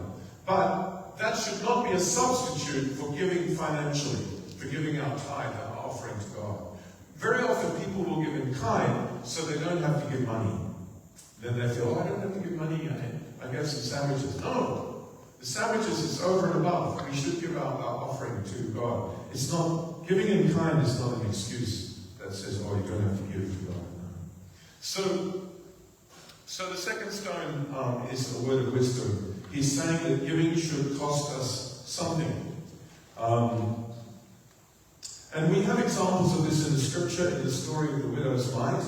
But that should not be a substitute for giving financially, for giving our tithe, our offering to God. Very often people will give in kind so they don't have to give money. Then they feel, I don't have to give money. I gave some sandwiches. No. The sandwiches is over and above. We should give our offering to God. It's not, giving in kind is not an excuse that says, oh, you don't have to give to God. No. So the second stone is a word of wisdom. He's saying that giving should cost us something. And we have examples of this in the scripture, in the story of the widow's mite.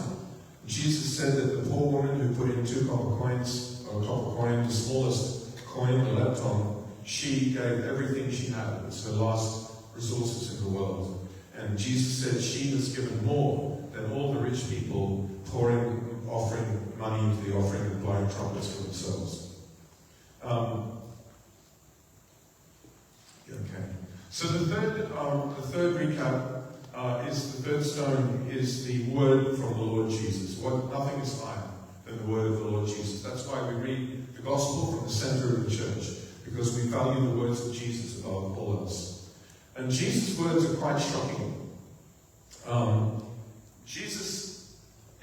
Jesus said that the poor woman who put in 2 copper coins, or a copper coin, the smallest coin, the lepton, she gave everything she had. It's her last resources in the world. And Jesus said she has given more than all the rich people offering money into the offering and blowing trumpets for themselves. Okay. So the third recap is the third stone is the word from the Lord Jesus. Nothing is higher than the word of the Lord Jesus. That's why we read the gospel from the center of the church, because we value the words of Jesus above all else. And Jesus' words are quite shocking. Jesus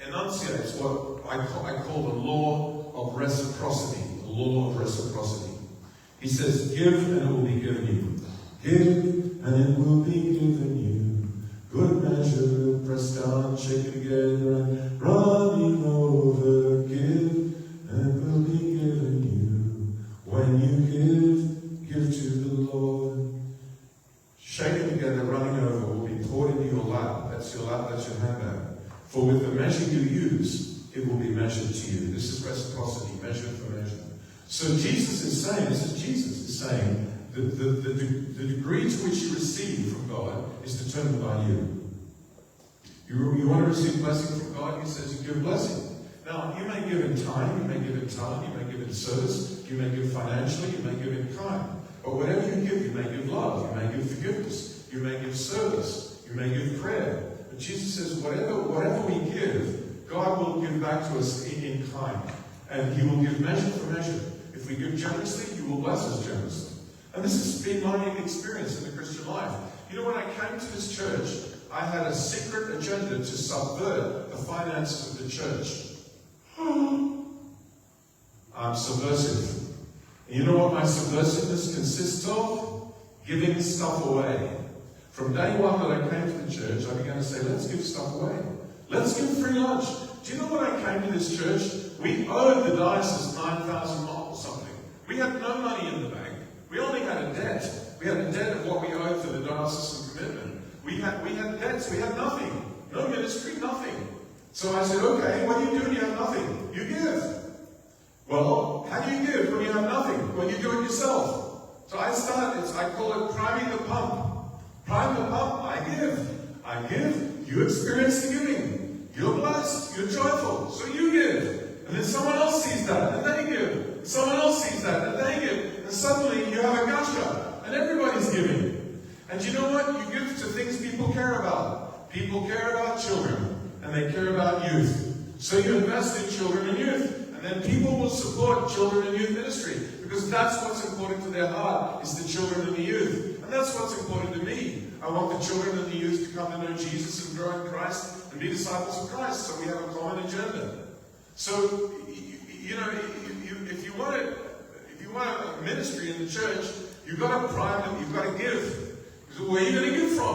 enunciates what I call the law of reciprocity. The law of reciprocity. He says, give and it will be given you. Give and it will be given you. Good measure, pressed down, shaken together, and running over. Give and it will be given you. When you give to the Lord. Shaken together, running over, will be poured into your lap. That's your lap, that's your handbag. For with the measure you use, it will be measured to you. This is reciprocity, measure for measure. So Jesus is saying, the degree to which you receive from God is determined by you. You want to receive blessing from God, he says you give blessing. Now, you may give in time, you may give in talent, you may give in service, you may give financially, you may give in kind. But whatever you give, you may give love, you may give forgiveness, you may give service, you may give prayer. But Jesus says, whatever we give, God will give back to us in kind. And he will give measure for measure. If we give generously, he will bless us generously. And this has been my experience in the Christian life. You know, when I came to this church, I had a secret agenda to subvert the finances of the church. I'm subversive. And you know what my subversiveness consists of? Giving stuff away. From day one that I came to the church, I began to say, let's give stuff away. Let's give free lunch. Do you know when I came to this church? We owed the diocese 9,000 mark or something. We had no money in the bank. We only had a debt. We had a debt of what we owed to the diocesan commitment. We had debts. We had nothing. No ministry, nothing. So I said, okay, what do you do when you have nothing? You give. Well, how do you give when you have nothing? When you do it yourself. So I call it priming the pump. Prime the pump, I give, you experience the giving. You're blessed, you're joyful, so you give. And then someone else sees that, and they give. And someone else sees that, and they give. And suddenly you have a gusher, and everybody's giving. And you know what? You give to things people care about. People care about children, and they care about youth. So you invest in children and youth. And then people will support children and youth ministry, because that's what's important to their heart, is the children and the youth. And that's what's important to me. I want the children and the youth to come to know Jesus and grow in Christ and be disciples of Christ. So we have a common agenda. So, you know, if you want a ministry in the church, you've got to prime them, you've got to give. So where are you going to give from?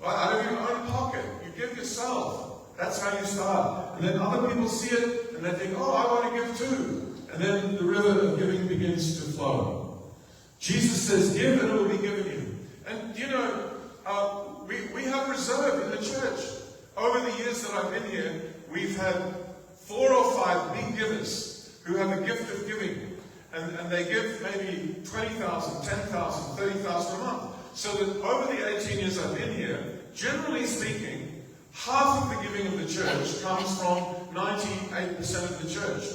Out of your own pocket. You give yourself. That's how you start. And then other people see it and they think, oh, I want to give too. And then the river of giving begins to flow. Jesus says, give and it will be given you. And you know, we have reserve in the church. Over the years that I've been here, we've had 4 or 5 big givers who have a gift of giving. And they give maybe 20,000, 10,000, 30,000 a month. So that over the 18 years I've been here, generally speaking, half of the giving of the church comes from 98% of the church.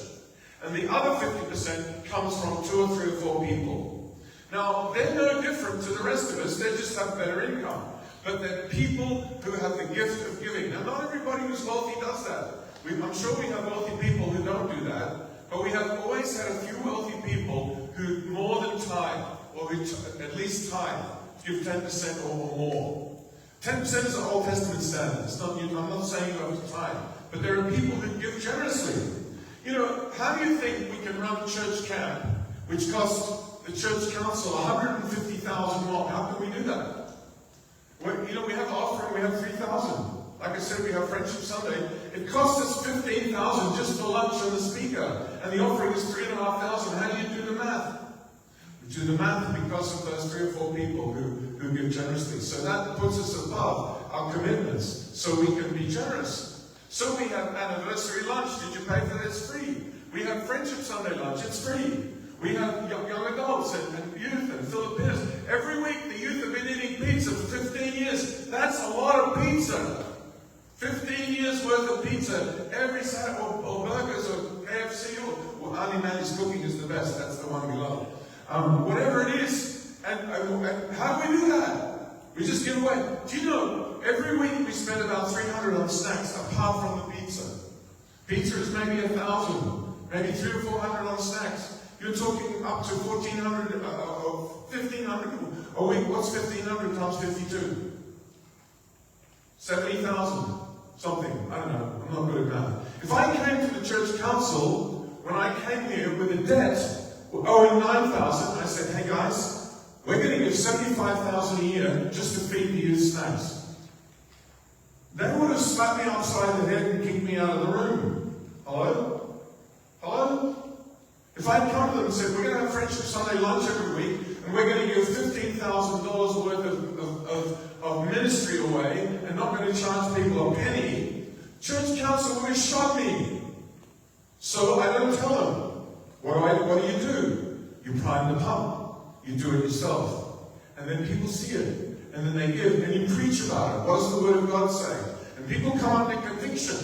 And the other 50% comes from 2 or 3 or 4 people. Now, they're no different to the rest of us, they just have better income. But they're people who have the gift of giving. Now, not everybody who's wealthy does that. I'm sure we have wealthy people who don't do that, but we have always had a few wealthy people who more than tithe, or who at least tithe, give 10% or more. 10% is an Old Testament standard. I'm not saying you have to tithe, but there are people who give generously. You know, how do you think we can run church camp, which costs the church council 150,000 more? How can we do that? Well, you know, we have offering, we have 3,000. Like I said, we have Friendship Sunday. It costs us 15,000 just for lunch and the speaker, and the offering is 3,500. How do you do the math? We do the math because of those 3 or 4 people who give generously. So that puts us above our commitments, so we can be generous. So we have anniversary lunch. Did you pay for this? It's free. We have Friendship Sunday lunch. It's free. We have young adults and youth and Filipinos. Every week the youth have been eating pizza for 15 years. That's a lot of pizza. 15 years worth of pizza every Saturday, or burgers, or KFC, or Ali Manny's cooking is the best. That's the one we love. Whatever it is. And how do we do that? We just give away. Do you know, every week we spend about 300 on snacks apart from the pizza. Pizza is maybe 1,000, maybe 300 or 400 on snacks. You're talking up to 1,400 or 1,500 a week. What's 1,500 times 52? 70,000 something. I don't know. I'm not good at math. If I came to the church council when I came here with a debt owing 9,000, I said, hey guys, we're going to give 75,000 a year just to feed the youth snacks. They would have slapped me upside the head and kicked me out of the room. Hello? Hello? If I'd come to them and said, we're going to have Friendship Sunday lunch every week, and we're going to give $15,000 worth of ministry away, and not going to charge people a penny, church council would have shot me. So I don't tell them. What do you do? You prime the pump. You do it yourself. And then people see it. And then they give, and you preach about it. What does the Word of God say? And people come under conviction.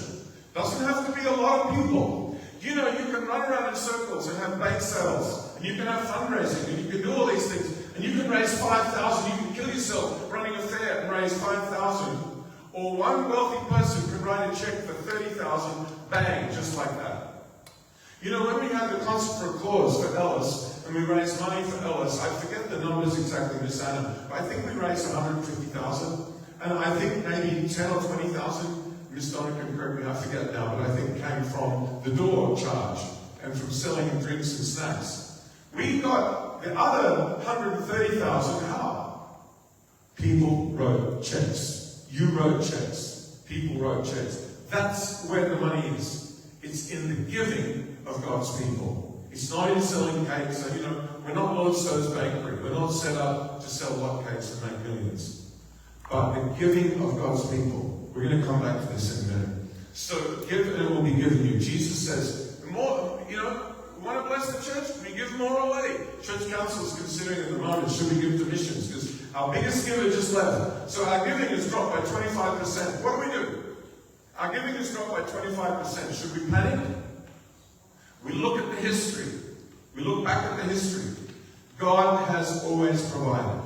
Doesn't have to be a lot of people. You know, you can run around in circles and have bake sales, and you can have fundraising, and you can do all these things, and you can raise 5,000. You can kill yourself running a fair and raise 5,000. Or one wealthy person can write a check for 30,000, bang, just like that. You know, when we had the concert for Claus for Ellis, and we raised money for Ellis, I forget the numbers exactly, Miss Anna, but I think we raised 150,000, and I think maybe 10 or 20,000, Miss Donna can correct me, I forget now, but I think came from the door charge, and from selling drinks and snacks. We got the other 130,000, how? People wrote checks. You wrote checks. People wrote checks. That's where the money is. It's in the giving of God's people. It's not in selling cakes. So, you know, we're not Lord So's Bakery. We're not set up to sell hot cakes and make millions. But the giving of God's people. We're going to come back to this in a minute. So give and it will be given you. Jesus says, the more, you know, we want to bless the church, we give more away. Church council is considering at the moment, should we give to missions? Because our biggest giver just left. So our giving has dropped by 25%. What do? Our giving has dropped by 25%. Should we panic? We look at the history. We look back at the history. God has always provided.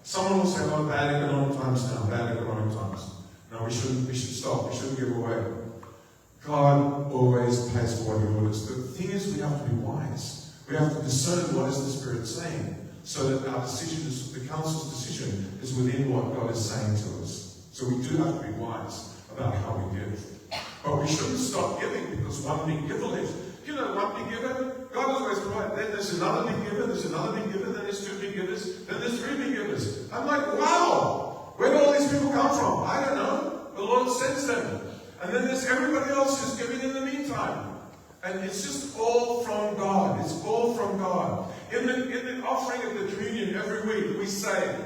Someone will say, oh, bad economic times now, bad economic times. No, we should stop. We shouldn't give away. God always pays for what he orders. The thing is, we have to be wise. We have to discern what is the Spirit saying, so that our decision, the council's decision, is within what God is saying to us. So we do have to be wise about how we give. But we shouldn't stop giving because one big giver lives. You know, one big giver, God has always provided. Then there's another big giver, there's another big giver, then there's two big givers, then there's three big givers. I'm like, wow! Where do all these people come from? I don't know. The Lord sends them. And then there's everybody else who's giving in the meantime. And it's just all from God. It's all from God. In the offering of the communion every week, we say,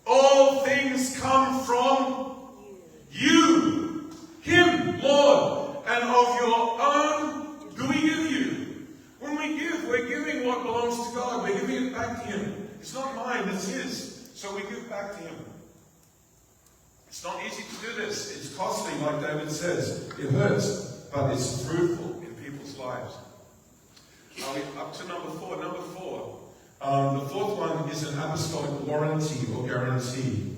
all things come from you, Him, Lord, and of your own do we give you. When we give, we're giving what belongs to God. We're giving it back to Him. It's not mine, it's His. So we give back to Him. It's not easy to do this. It's costly, like David says. It hurts, but it's fruitful in people's lives. Are we up to number 4? Number 4. The fourth one is an apostolic warranty or guarantee.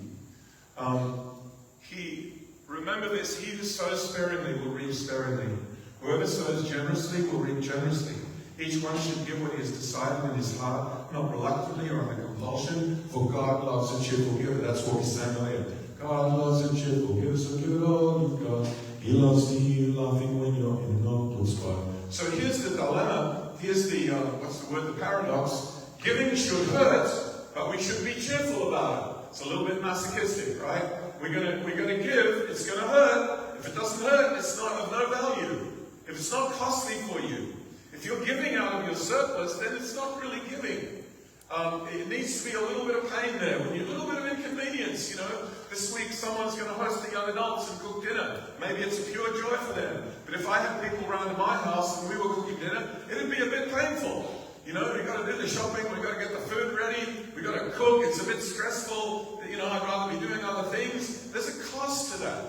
Remember this, he who sows sparingly will reap sparingly. Whoever sows generously will reap generously. Each one should give what he has decided in his heart, not reluctantly or under compulsion, for God loves a cheerful giver. That's what we sang earlier. God loves a cheerful giver, so give it all you've got. He loves to hear you laughing when you're in an awkward spot. So here's the dilemma. Here's the, the paradox. Giving should hurt, but we should be cheerful about it. It's a little bit masochistic, right? We're gonna give, it's gonna hurt. If it doesn't hurt, it's not of no value. If it's not costly for you, if you're giving out of your surplus, then it's not really giving. It needs to be a little bit of pain there, a little bit of inconvenience. You know, this week someone's going to host the young adults and cook dinner. Maybe it's a pure joy for them. But if I had people around in my house and we were cooking dinner, it'd be a bit painful. You know, we've got to do the shopping, we've got to get the food ready, we've got to cook, it's a bit stressful. You know, I'd rather be doing other things. There's a cost to that.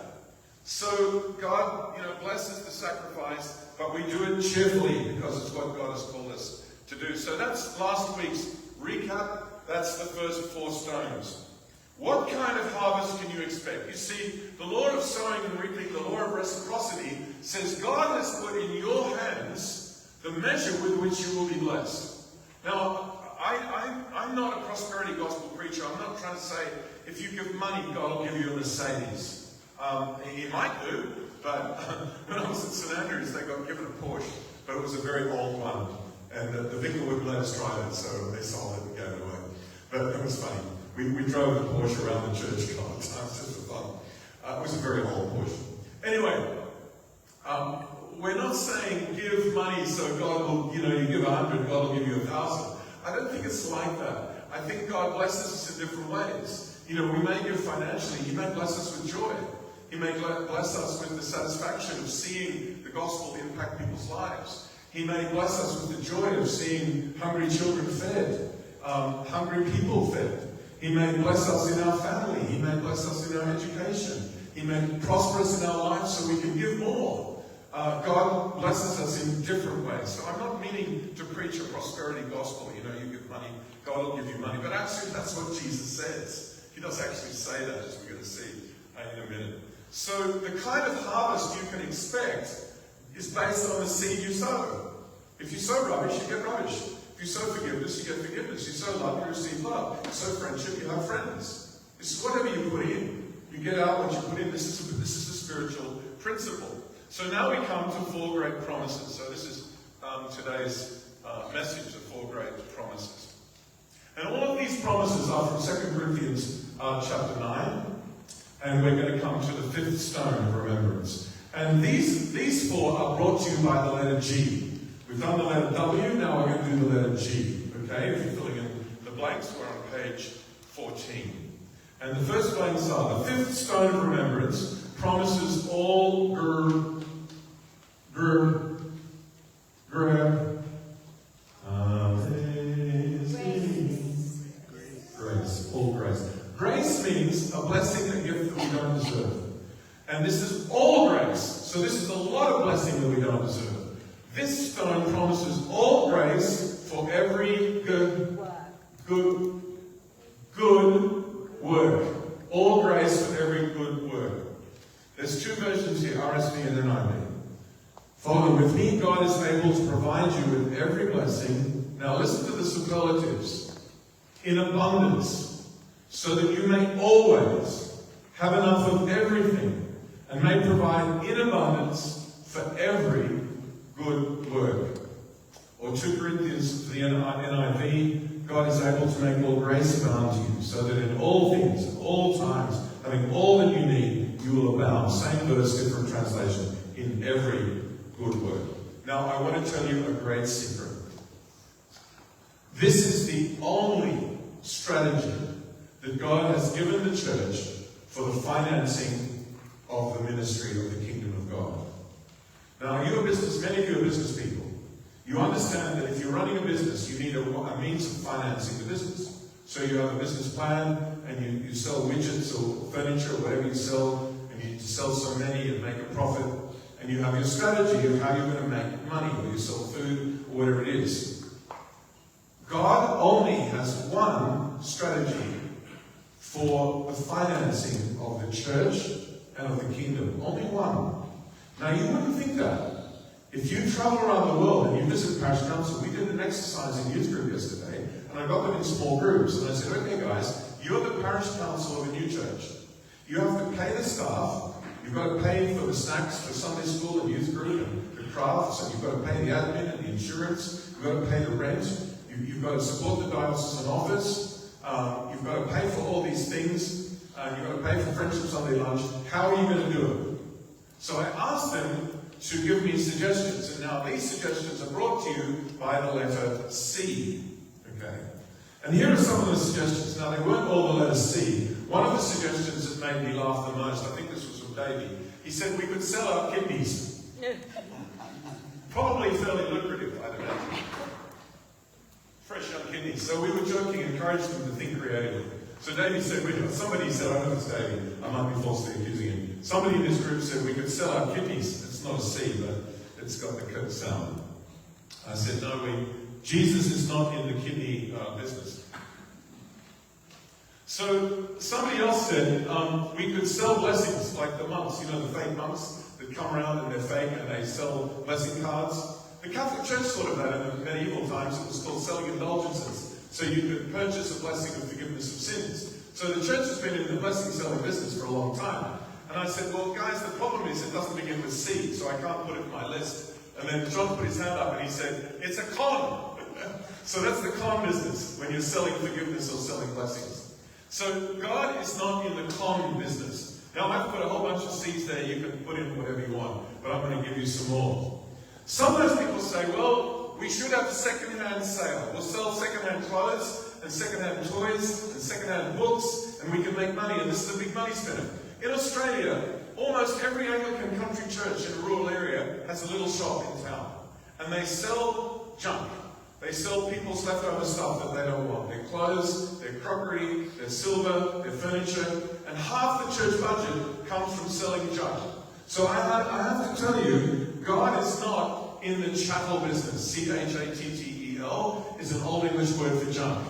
So God, blesses the sacrifice, but we do it cheerfully because it's what God has called us to do. So that's last week's recap. That's the first 4 stones. What kind of harvest can you expect? You see, the law of sowing and reaping, the law of reciprocity, says God has put in your hands the measure with which you will be blessed. Now, I'm not a prosperity gospel preacher. I'm not trying to say if you give money, God will give you a Mercedes. He might do, but when I was at St Andrews, they got given a Porsche, but it was a very old one. And the vicar wouldn't let us drive it, so they sold it and gave it away. But it was funny. We drove the Porsche around the church a couple of times just for fun. It was a very old Porsche. Anyway, we're not saying give money so God will, you give 100, God will give you 1,000. I don't think it's like that. I think God blesses us in different ways. We may give financially. He may bless us with joy. He may bless us with the satisfaction of seeing the gospel impact people's lives. He may bless us with the joy of seeing hungry children fed, hungry people fed. He may bless us in our family. He may bless us in our education. He may prosper us in our lives so we can give more. God blesses us in different ways. So I'm not meaning to preach a prosperity gospel. You give money, God will give you money. But actually, that's what Jesus says. He does actually say that, as we're going to see in a minute. So the kind of harvest you can expect is based on the seed you sow. If you sow rubbish, you get rubbish. If you sow forgiveness, you get forgiveness. You sow love, you receive love. You sow friendship, you have friends. This is whatever you put in. You get out what you put in. This is a spiritual principle. So now we come to 4 great promises. So this is today's message, the 4 great promises. And all of these promises are from 2 Corinthians chapter 9. And we're going to come to the 5th stone of remembrance. And these 4 are brought to you by the letter G. We've done the letter W, now we're going to do the letter G. Okay, if you're filling in the blanks, we're on page 14. And the first blanks are, the 5th stone of remembrance promises all grace. Grace means a blessing, a gift that we don't deserve. And this is all grace. So this is a lot of blessing that we don't deserve. This stone promises all grace for every good work. All grace for every good work. There's 2 versions here, RSV and NIV. Follow with me. God is able to provide you with every blessing. Now listen to the superlatives. In abundance, so that you may always have enough of everything and may provide in abundance for every good work. Or 2 Corinthians, the NIV, God is able to make all grace abound to you, so that in all things, at all times, having all that you need, you will abound. Same verse, different translation, in every good work. Now, I want to tell you a great secret. This is the only strategy that God has given the church for the financing of the ministry of the kingdom of God. Now, many of you are business people. You understand that if you're running a business, you need a means of financing the business. So you have a business plan, and you sell widgets or furniture or whatever you sell, and you need to sell so many and make a profit. And you have your strategy of how you're going to make money, or you sell food, or whatever it is. God only has one strategy for the financing of the church and of the kingdom. Only one. Now, you wouldn't think that. If you travel around the world and you visit parish council, we did an exercise in youth group yesterday, and I got them in small groups, and I said, okay guys, you're the parish council of a new church. You have to pay the staff, you've got to pay for the snacks for Sunday school and youth group and the crafts, and you've got to pay the admin and the insurance, you've got to pay the rent, you've got to support the diocesan office, you've got to pay for all these things, you've got to pay for Friendship Sunday lunch. How are you going to do it? So I asked them to give me suggestions, and now these suggestions are brought to you by the letter C. Okay? And here are some of the suggestions. Now, they weren't all the letter C. One of the suggestions that made me laugh the most, I think this was from Davey. He said we could sell our kidneys. Probably fairly lucrative, I'd imagine. Fresh young kidneys. So we were joking, encouraged them to think creatively. So Davey said, somebody said, I don't know if it's Davey, I might be falsely accusing him. Somebody in this group said we could sell our kidneys. It's not a C, but it's got the Kirk sound. I said, no, Jesus is not in the kidney business. So somebody else said we could sell blessings like the monks, you know, the fake monks that come around and they're fake and they sell blessing cards. The Catholic Church thought of that in the medieval times. It was called selling indulgences. So you could purchase a blessing of forgiveness of sins. So the church has been in the blessing selling business for a long time. And I said, well, guys, the problem is it doesn't begin with C, so I can't put it in my list. And then John put his hand up and he said, it's a con. So that's the con business, when you're selling forgiveness or selling blessings. So God is not in the con business. Now I've put a whole bunch of C's there, you can put in whatever you want, but I'm going to give you some more. Sometimes people say, well, we should have a second-hand sale. We'll sell second-hand clothes and second-hand toys and second-hand books, and we can make money, and this is a big money spinner. In Australia, almost every Anglican country church in a rural area has a little shop in town, and they sell junk. They sell people's leftover stuff that they don't want. Their clothes, their crockery, their silver, their furniture, and half the church budget comes from selling junk. So I have to tell you, God is not in the chattel business. C-H-A-T-T-E-L is an Old English word for junk.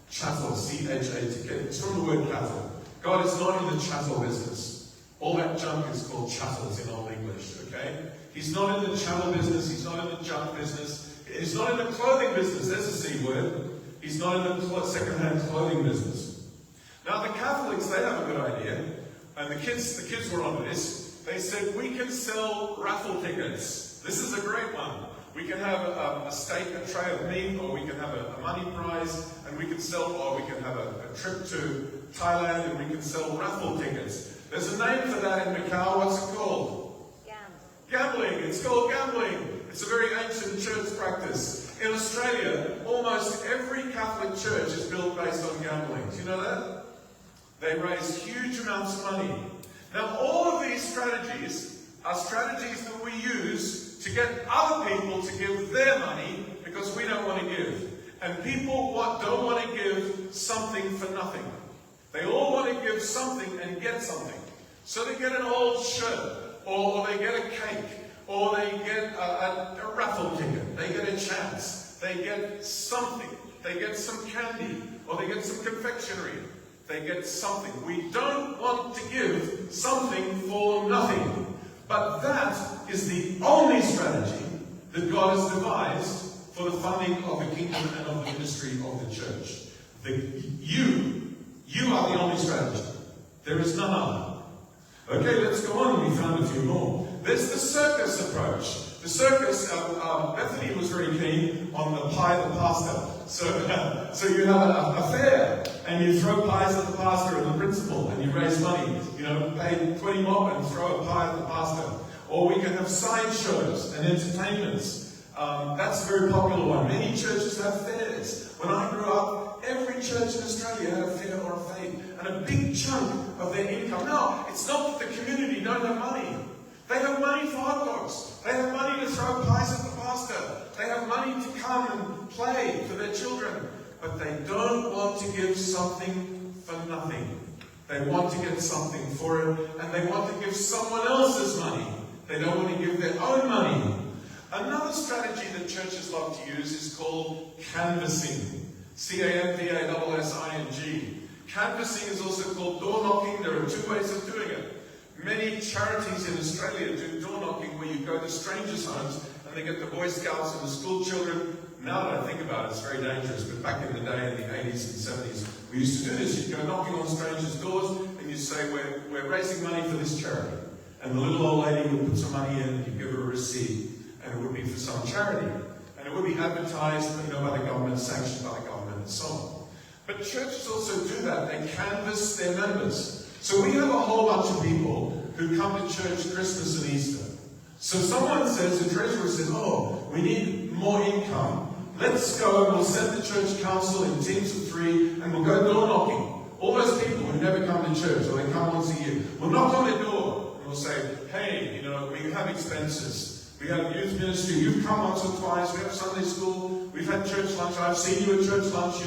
Chattel, C-H-A-T-T. It's from the word cattle. God is not in the chattel business. All that junk is called chattels in Old English, okay? He's not in the chattel business. He's not in the junk business. He's not in the clothing business. There's a C word. He's not in the second-hand clothing business. Now, the Catholics, they have a good idea. And the kids were onto this. They said, we can sell raffle tickets. This is a great one. We can have a steak, a tray of meat, or we can have a money prize, and we can sell, or we can have a trip to Thailand, and we can sell raffle tickets. There's a name for that in Macau. What's it called? Gambling. It's called gambling. It's a very ancient church practice. In Australia, almost every Catholic church is built based on gambling. Do you know that? They raise huge amounts of money. Now, all of these strategies are strategies that we use to get other people to give their money because we don't want to give. And people don't want to give something for nothing. They all want to give something and get something. So they get an old shirt, or they get a cake, or they get a raffle ticket, they get a chance, they get something, they get some candy, or they get some confectionery, they get something. We don't want to give something for nothing. But that is the only strategy that God has devised for the funding of the kingdom and of the ministry of the church. You are the only strategy. There is none other. Okay, let's go on. We found a few more. There's the circus approach. The circus, Bethany was very keen on the pie of the pastor. So you have a fair, and you throw pies at the pastor and the principal, and you raise money. You know, pay 20 mob and throw a pie at the pastor. Or we can have side shows and entertainments. That's a very popular one. Many churches have fairs. When I grew up, every church in Australia had a fair or a fete, and a big chunk of their income. No, it's not that the community don't have money. They have money for hot dogs. They have money to throw pies at the pastor. They have money to come and play for their children. But they don't want to give something for nothing. They want to get something for it, and they want to give someone else's money. They don't want to give their own money. Another strategy that churches love to use is called canvassing. C-A-N-V-A-S-S-I-N-G. Canvassing is also called door knocking. There are two ways of doing it. Many charities in Australia do door knocking, where you go to strangers' homes and they get the Boy Scouts and the school children. Now that I think about it, it's very dangerous, but back in the day, in the 80s and 70s, we used to do this. You'd go knocking on strangers' doors and you'd say, we're raising money for this charity. And the little old lady would put some money in and you'd give her a receipt, and it would be for some charity. And it would be advertised, by the government, sanctioned by the government, and so on. But churches also do that. They canvass their members. So we have a whole bunch of people who come to church Christmas and Easter. So someone says, the treasurer says, we need more income. Let's go, we'll send the church council in teams of 3, and we'll go door knocking. All those people who never come to church, or they come once a year, we'll knock on their door, and we'll say, hey, we have expenses. We have youth ministry. You've come once or twice. We have Sunday school. We've had church lunch. I've seen you at church lunch.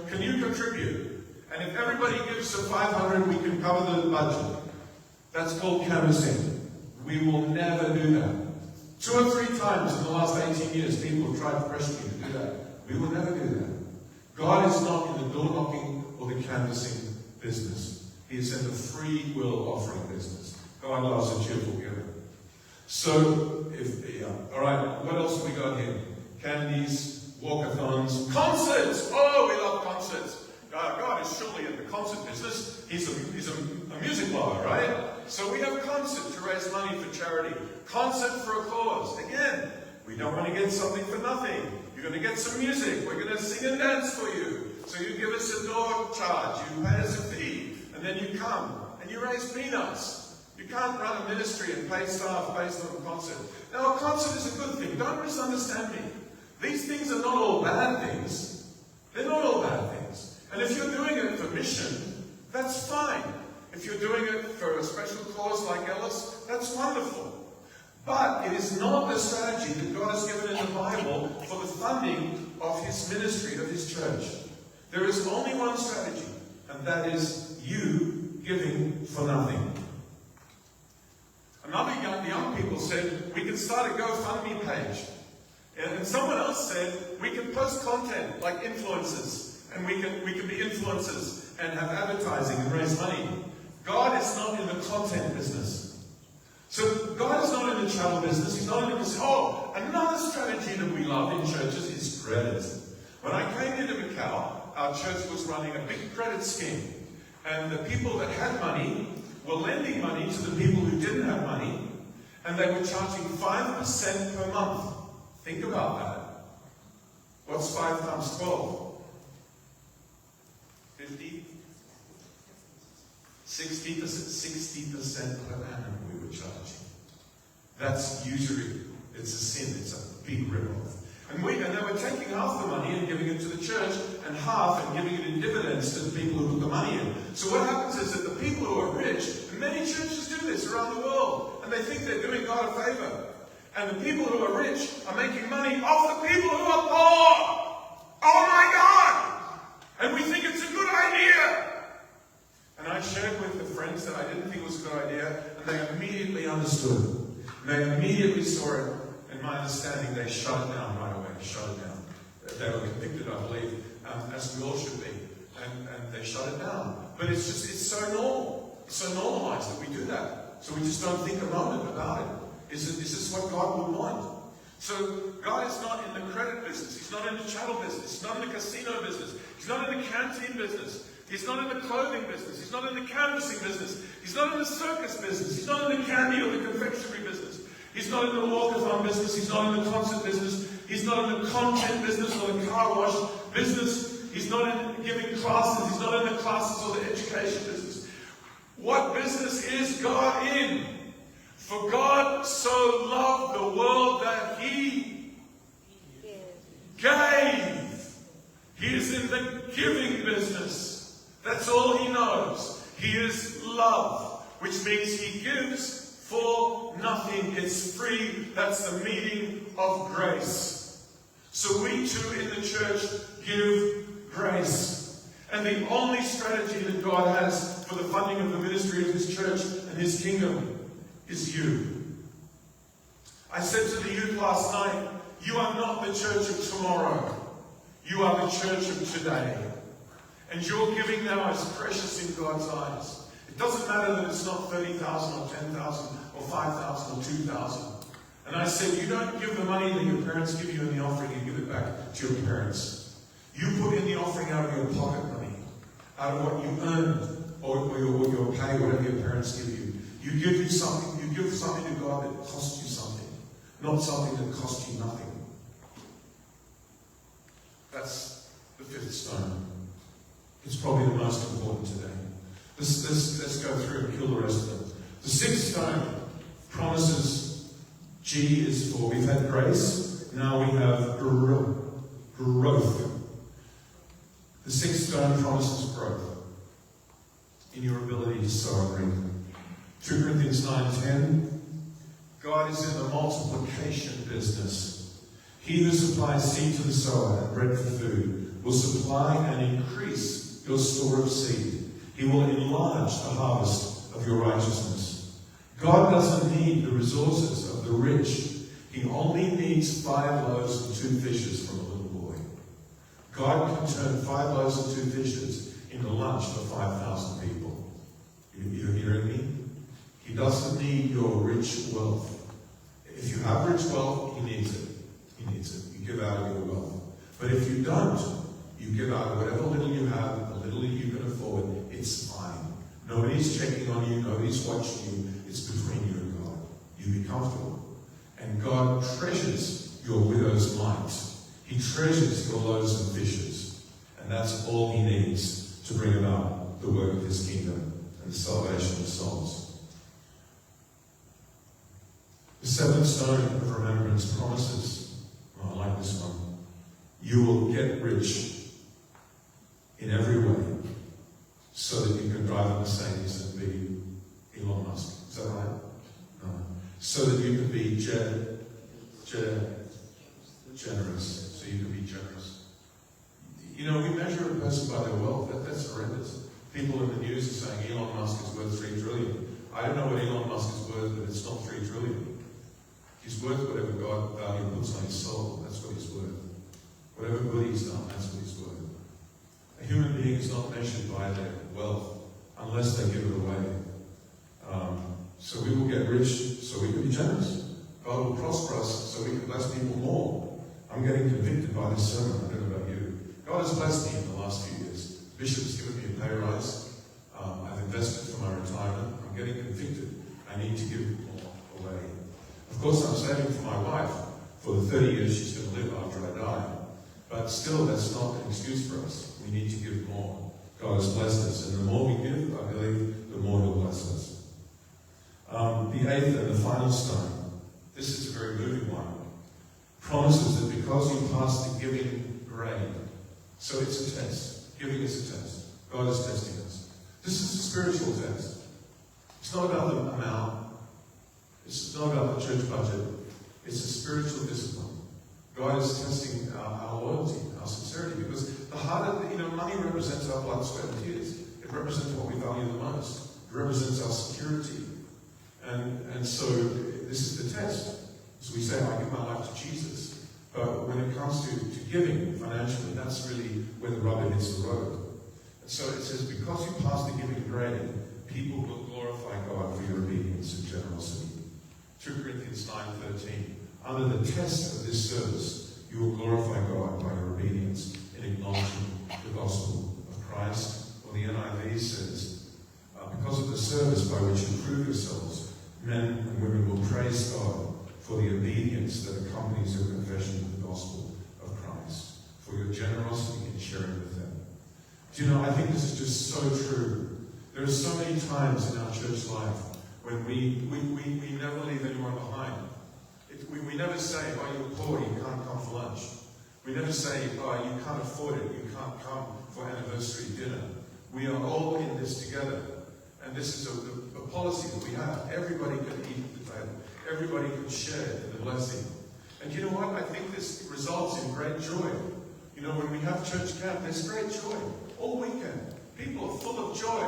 Can you contribute? And if everybody gives us 500, we can cover the budget. That's called canvassing. We will never do that. 2 or 3 times in the last 18 years, people have tried to pressure me to do that. We will never do that. God is not in the door knocking or the canvassing business. He is in the free will offering business. God loves a cheerful giver. So, all right, what else have we got here? Candies, walkathons, concerts. Oh, we love concerts. God is surely in the concert business. He's a music lover, right? So we have concert to raise money for charity. Concert for a cause. Again, we don't want to get something for nothing. You're going to get some music. We're going to sing and dance for you. So you give us a door charge. You pay us a fee. And then you come and you raise peanuts. You can't run a ministry and pay staff based on a concert. Now, a concert is a good thing. Don't misunderstand me. These things are not all bad things. They're not all bad things. And if you're doing it for mission, that's fine. If you're doing it for a special cause like Ellis, that's wonderful. But it is not the strategy that God has given in the Bible for the funding of His ministry, of His church. There is only one strategy, and that is you giving for nothing. Another young people said, we can start a GoFundMe page. And someone else said, we can post content like influencers, and we can be influencers and have advertising and raise money. God is not in the content business. So God is not in the travel business. He's not in the business. Oh, another strategy that we love in churches is credit. When I came here to Macau, our church was running a big credit scheme. And the people that had money were lending money to the people who didn't have money, and they were charging 5% per month. Think about that. What's 5 times 12? 50? 60% per annum we were charging. That's usury. It's a sin. It's a big rip-off. And they were taking half the money and giving it to the church, and half and giving it in dividends to the people who put the money in. So what happens is that the people who are rich, and many churches do this around the world, and they think they're doing God a favor. And the people who are rich are making money off the people who are poor. Oh my God! And we think it's a good idea. And I shared with the friends that I didn't think it was a good idea, and they immediately understood. They immediately saw it. In my understanding, they shut it down right away. Shut it down. They were convicted, I believe, as we all should be. And they shut it down. But it's so normal. It's so normalized that we do that. So we just don't think a moment about it. Is this what God would want? So God is not in the credit business. He's not in the chattel business. He's not in the casino business. He's not in the canteen business. He's not in the clothing business. He's not in the canvassing business. He's not in the circus business. He's not in the candy or the confectionery business. He's not in the walkathon business. He's not in the concert business. He's not in the content business or the car wash business. He's not in giving classes. He's not in the classes or the education business. What business is God in? For God so loved the world that He gave. He is in the giving business. That's all He knows. He is love, which means He gives for nothing. It's free. That's the meaning of grace. So we too in the church give grace. And the only strategy that God has for the funding of the ministry of His church and His kingdom is you. I said to the youth last night, you are not the church of tomorrow. You are the church of today. And your giving now is precious in God's eyes. It doesn't matter that it's not 30,000 or 10,000 or 5,000 or 2,000. And I said, you don't give the money that your parents give you in the offering and give it back to your parents. You put in the offering out of your pocket money, out of what you earned or your pay, whatever your parents give you. You give something to God that costs you something, not something that costs you nothing. That's the fifth stone. It's probably the most important today. Let's go through and kill the rest of them. The sixth stone promises, G is for, we've had grace, now we have growth. The sixth stone promises growth in your ability to sow and reap. 2 Corinthians 9:10, God is in the multiplication business. He who supplies seed to the sower and bread for food will supply and increase your store of seed. He will enlarge the harvest of your righteousness. God doesn't need the resources of the rich. He only needs 5 loaves and 2 fishes from a little boy. God can turn 5 loaves and 2 fishes in a lunch for 5,000 people. You're hearing me? He doesn't need your rich wealth. If you have rich wealth, he needs it. He needs it. You give out of your wealth. But if you don't, you give out whatever little you have, the little you can afford, it's fine. Nobody's checking on you, nobody's watching you. It's between you and God. You be comfortable. And God treasures your widow's mite. He treasures your loaves and fishes. And that's all he needs to bring about the work of his kingdom and the salvation of souls. The seventh stone of remembrance promises, I like this one, you will get rich in every way so that you can drive a Mercedes and be Elon Musk. Is that right? No. So that you can be generous. So you can be generous. You know, we measure a person by their wealth. That's horrendous. People in the news are saying Elon Musk is worth $3 trillion. I don't know what Elon Musk is worth, but it's not $3 trillion. He's worth whatever God value puts on his soul. That's what he's worth. Whatever good he's done, that's what he's worth. A human being is not measured by their wealth unless they give it away. So we will get rich so we can be generous. God will prosper us so we can bless people more. I'm getting convicted by this sermon. I don't know about you. God has blessed me in the last few years. The Bishop has given me a pay rise. I've invested for my retirement. I'm getting convicted. I need to give more away. Of course, I'm saving for my wife for the 30 years she's going to live after I die. But still, that's not an excuse for us. We need to give more. God has blessed us, and the more we give, I believe, the more he'll bless us. The eighth and the final stone, this is a very moving one, promises that because you pass the giving grade, so it's a test. Giving is a test. God is testing us. This is a spiritual test. It's not about the amount. It's not about the church budget. It's a spiritual discipline. God is testing our loyalty, our sincerity, because the heart of money represents our blood, sweat, and tears. It represents what we value the most. It represents our security. And so this is the test. So we say, I give my life to Jesus. But when it comes to giving financially, that's really where the rubber hits the road. And so it says, because you pass the giving grade, people will glorify God for your obedience and generosity. 2 Corinthians 9:13. Under the test of this service, you will glorify God by your obedience in acknowledging the gospel of Christ. Or the NIV says, because of the service by which you prove yourselves, men and women will praise God for the obedience that accompanies your confession of the gospel of Christ, for your generosity in sharing with them. Do you know, I think this is just so true. There are so many times in our church life when we never leave anyone behind. We never say, oh, you're poor, you can't come for lunch. We never say, oh, you can't afford it, you can't come for anniversary dinner. We are all in this together. And this is a policy that we have. Everybody can eat at the table. Everybody can share in the blessing. And you know what? I think this results in great joy. You know, when we have church camp, there's great joy. All weekend, people are full of joy.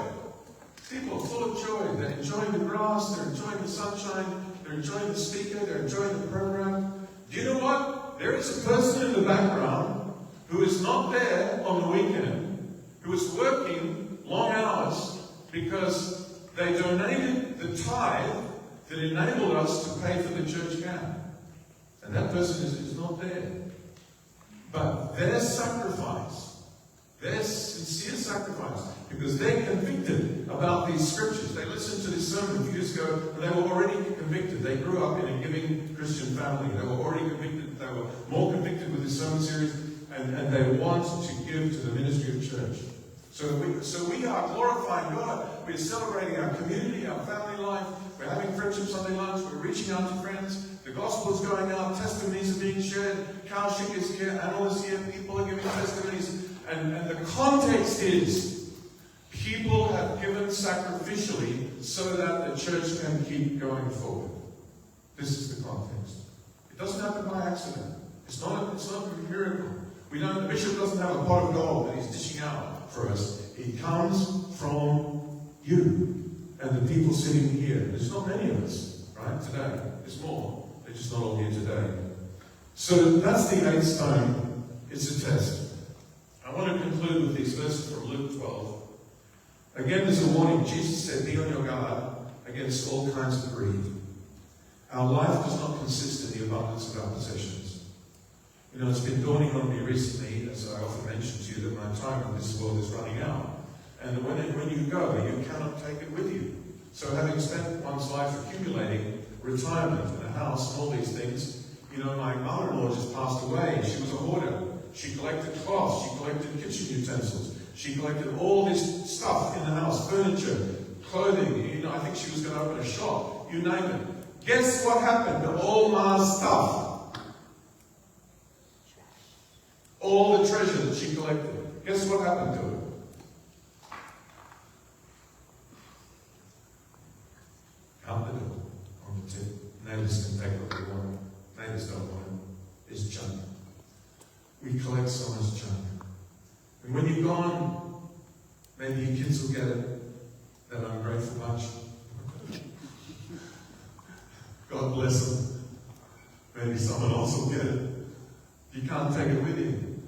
People are full of joy. They're enjoying the grass, they're enjoying the sunshine, they're enjoying the speaker, they're enjoying the program. Do you know what? There is a person in the background who is not there on the weekend, who is working long hours because they donated the tithe that enabled us to pay for the church camp. And that person is not there. But their sacrifice, their sincere sacrifice, because they're convicted about these scriptures. They listened to this sermon a few years ago, and they were already convicted. They grew up in a giving Christian family. They were already convicted. They were more convicted with this sermon series, and they want to give to the ministry of church. So we are glorifying God. We're celebrating our community, our family life. We're having Friendship Sunday lunch. We're reaching out to friends. The gospel is going out. Testimonies are being shared. Kaushik is here. Anil is here. People are giving testimonies. And the context is people have given sacrificially so that the church can keep going forward. This is the context. It doesn't happen by accident. It's not a miracle. The bishop doesn't have a pot of gold that he's dishing out for us. It comes from you and the people sitting here. There's not many of us, right, today. There's more. They're just not all here today. So that's the eighth stone. It's a test. I want to conclude with these verses from Luke 12. Again, there's a warning. Jesus said, be on your guard against all kinds of greed. Our life does not consist in the abundance of our possessions. You know, it's been dawning on me recently, as I often mention to you, that my time in this world is running out. And that when you go, you cannot take it with you. So having spent one's life accumulating retirement and a house and all these things, you know, my mother-in-law just passed away. She was a hoarder. She collected cloths. She collected kitchen utensils. She collected all this stuff in the house, furniture, clothing. You know, I think she was going to open a shop. You name it. Guess what happened to all Ma's stuff? All the treasure that she collected. Guess what happened to it? Out the door, on the tip. Neighbours can take what they want. Neighbours don't want it. It's junk. We collect so much junk. And when you're gone, maybe your kids will get it, that ungrateful bunch. God bless them. Maybe someone else will get it. You can't take it with you.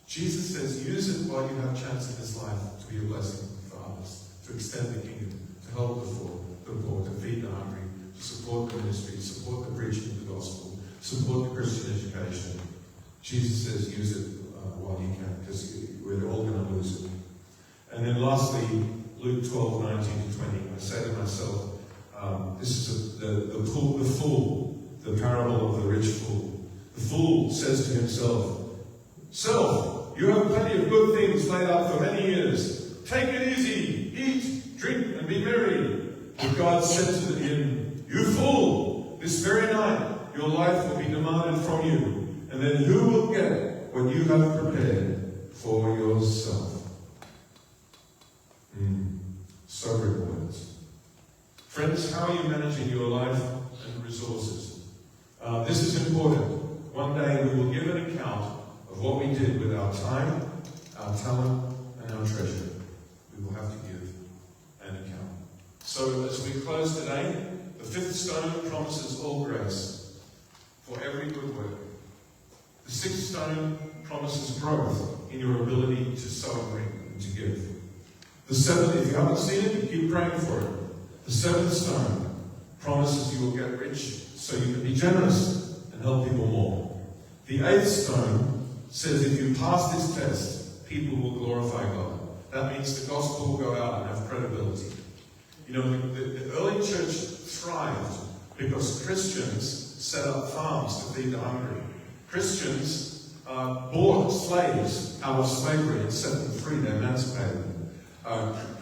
Jesus says, use it while you have a chance in this life to be a blessing for others, to extend the kingdom, to help the poor, to feed the hungry, to support the ministry, to support the preaching of the gospel, support the Christian education. Jesus says, use it while you can, because we're all going to lose it. And then lastly, Luke 12, 19 to 20. I say to myself, this is the fool, the parable of the rich fool. The fool says to himself, Self, you have plenty of good things laid out for many years. Take it easy, eat, drink, and be merry. But God said to him, You fool, this very night your life will be demanded from you. And then who will get what you have prepared for yourself? Sobering words. Friends, how are you managing your life and resources? This is important. One day we will give an account of what we did with our time, our talent, and our treasure. We will have to give an account. So as we close today, the fifth stone promises all grace for every good work. The sixth stone promises growth in your ability to sow and reap and to give. The seventh, if you haven't seen it, you keep praying for it. The seventh stone promises you will get rich so you can be generous and help people more. The eighth stone says if you pass this test, people will glorify God. That means the gospel will go out and have credibility. You know, the early church thrived because Christians set up farms to feed the hungry. Christians bought slaves out of slavery and set them free, they emancipated them.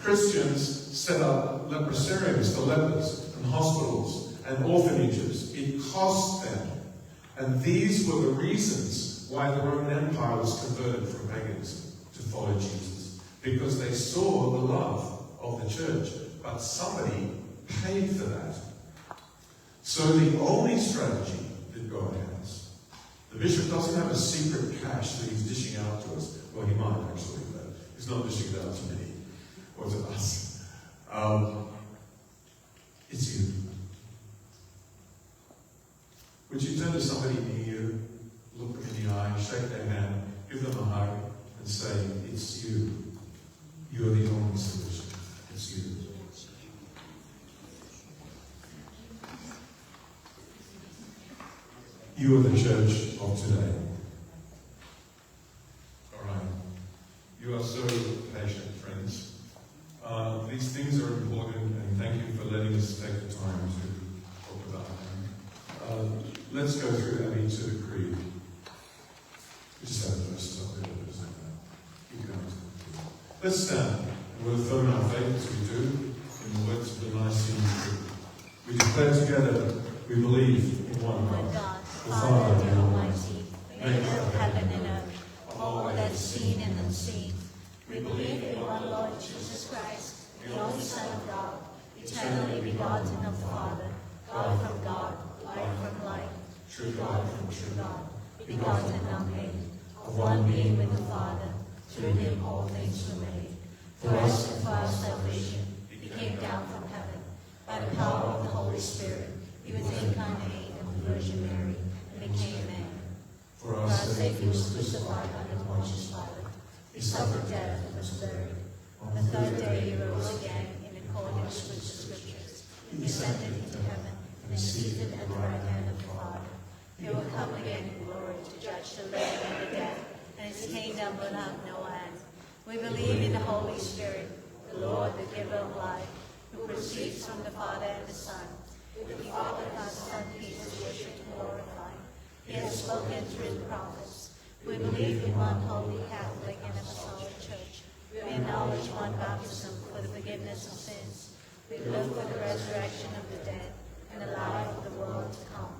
Christians set up leprosariums for lepers and hospitals and orphanages. It cost them. And these were the reasons why the Roman Empire was converted from paganism to follow Jesus. Because they saw the love of the church. But somebody paid for that. So the only strategy that God has, the bishop doesn't have a secret cash that he's dishing out to us. Well, he might actually, but he's not dishing it out to me or to us. It's you. Would you turn to somebody near you, look them in the eye, shake their hand, give them a hug, and say, it's you. You're the only solution. It's you. You are the church of today. All right. You are so patient, friends. These things are important, and thank you for letting us take the time to talk about them. Let's go through Abby to the creed. We just have the verses up there. Keep going to the creed. Let's stand and we'll affirm our faith as we do in the words of the Nicene Creed. We declare together we believe in one God, the Father, the Almighty, maker of heaven and earth, of all that is seen and unseen. We believe in one Lord Jesus Christ, the only Son of God, eternally begotten of the Father, God from God, light from light, true God from true God, begotten and unmade, of one being with the Father. Through him all things were made. For us and for our salvation, he came down from heaven. By the power of the Holy Spirit, he was incarnate of the Virgin Mary and became man. For our sake he was crucified under Pontius Pilate. He suffered death and was buried. On the third day he rose again in accordance with the Scriptures. He ascended into heaven and is seated at the right hand of the Father. He will come again in glory to judge the living and the dead, and his kingdom will have no end. We believe in the Holy Spirit, the Lord, the giver of life, who proceeds from the Father and the Son. The Father has Son, peace, worship, and glorify. He has spoken through the prophets. We believe in one holy Catholic and Apostolic Church. We acknowledge one baptism for the forgiveness of sins. We look for the resurrection of the dead and the life of the world to come.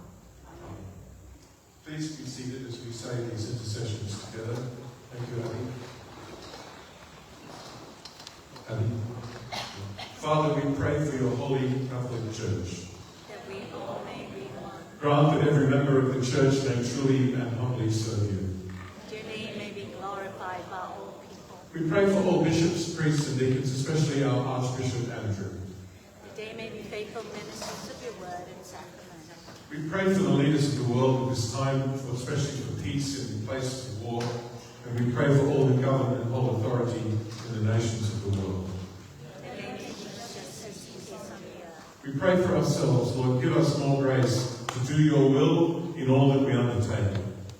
Please be seated as we say these intercessions together. Thank you, Abby. Father, we pray for your holy Catholic Church. That we all may be one. Grant that every member of the Church may truly and humbly serve you. Your name may be glorified by all people. We pray for all bishops, priests, and deacons, especially our Archbishop Andrew. That they may be faithful ministers of your word and sacrament. We pray for the leaders of the world at this time, especially for peace in places of war. And we pray for all who govern and hold authority in the nations of the world. That they may teach justice and peace on the earth. We pray for ourselves, Lord, give us more grace to do your will in all that we undertake.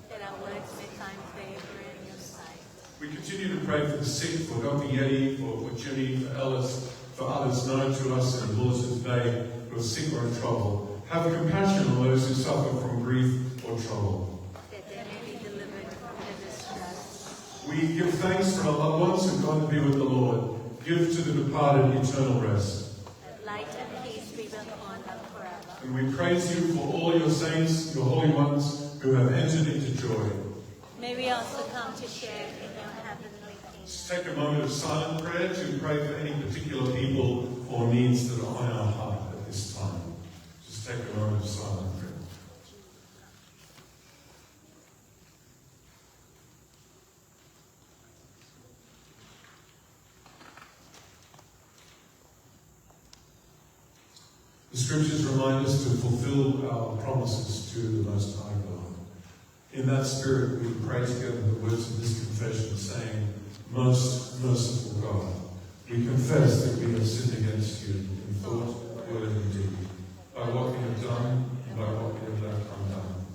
That our works may find favor in your sight. We continue to pray for the sick, for Dr. Yeti, for Jimmy, for Ellis, for others known to us in Bulletin's Bay who are sick or in trouble. Have compassion on those who suffer from grief or trouble. That they may be delivered from their distress. We give thanks for our loved ones who've gone to be with the Lord. Give to the departed eternal rest. That light and peace be upon them forever. And we praise you for all your saints, your holy ones, who have entered into joy. May we also come to share in your heavenly kingdom. Just take a moment of silent prayer to pray for any particular people or needs that are on our heart at this time. Just take a moment of silent prayer. The Scriptures remind us to fulfill our promises to the Most High God. In that spirit, we pray together the words of this confession, saying, Most merciful God, we confess that we have sinned against you in thought, word, and deed, by what we have done and by what we have left undone.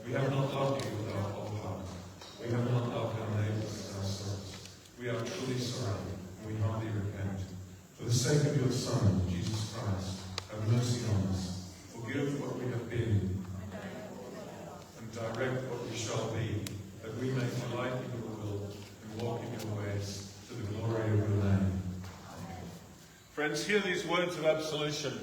We have not loved you with our whole heart. We have not loved our neighbours as ourselves. We are truly sorry, and we humbly repent. For the sake of your Son, Jesus Christ, have mercy on us. Forgive what we have been, and direct what we shall be, that we may delight in your will and walk in your ways, to the glory of your name. Friends, hear these words of absolution.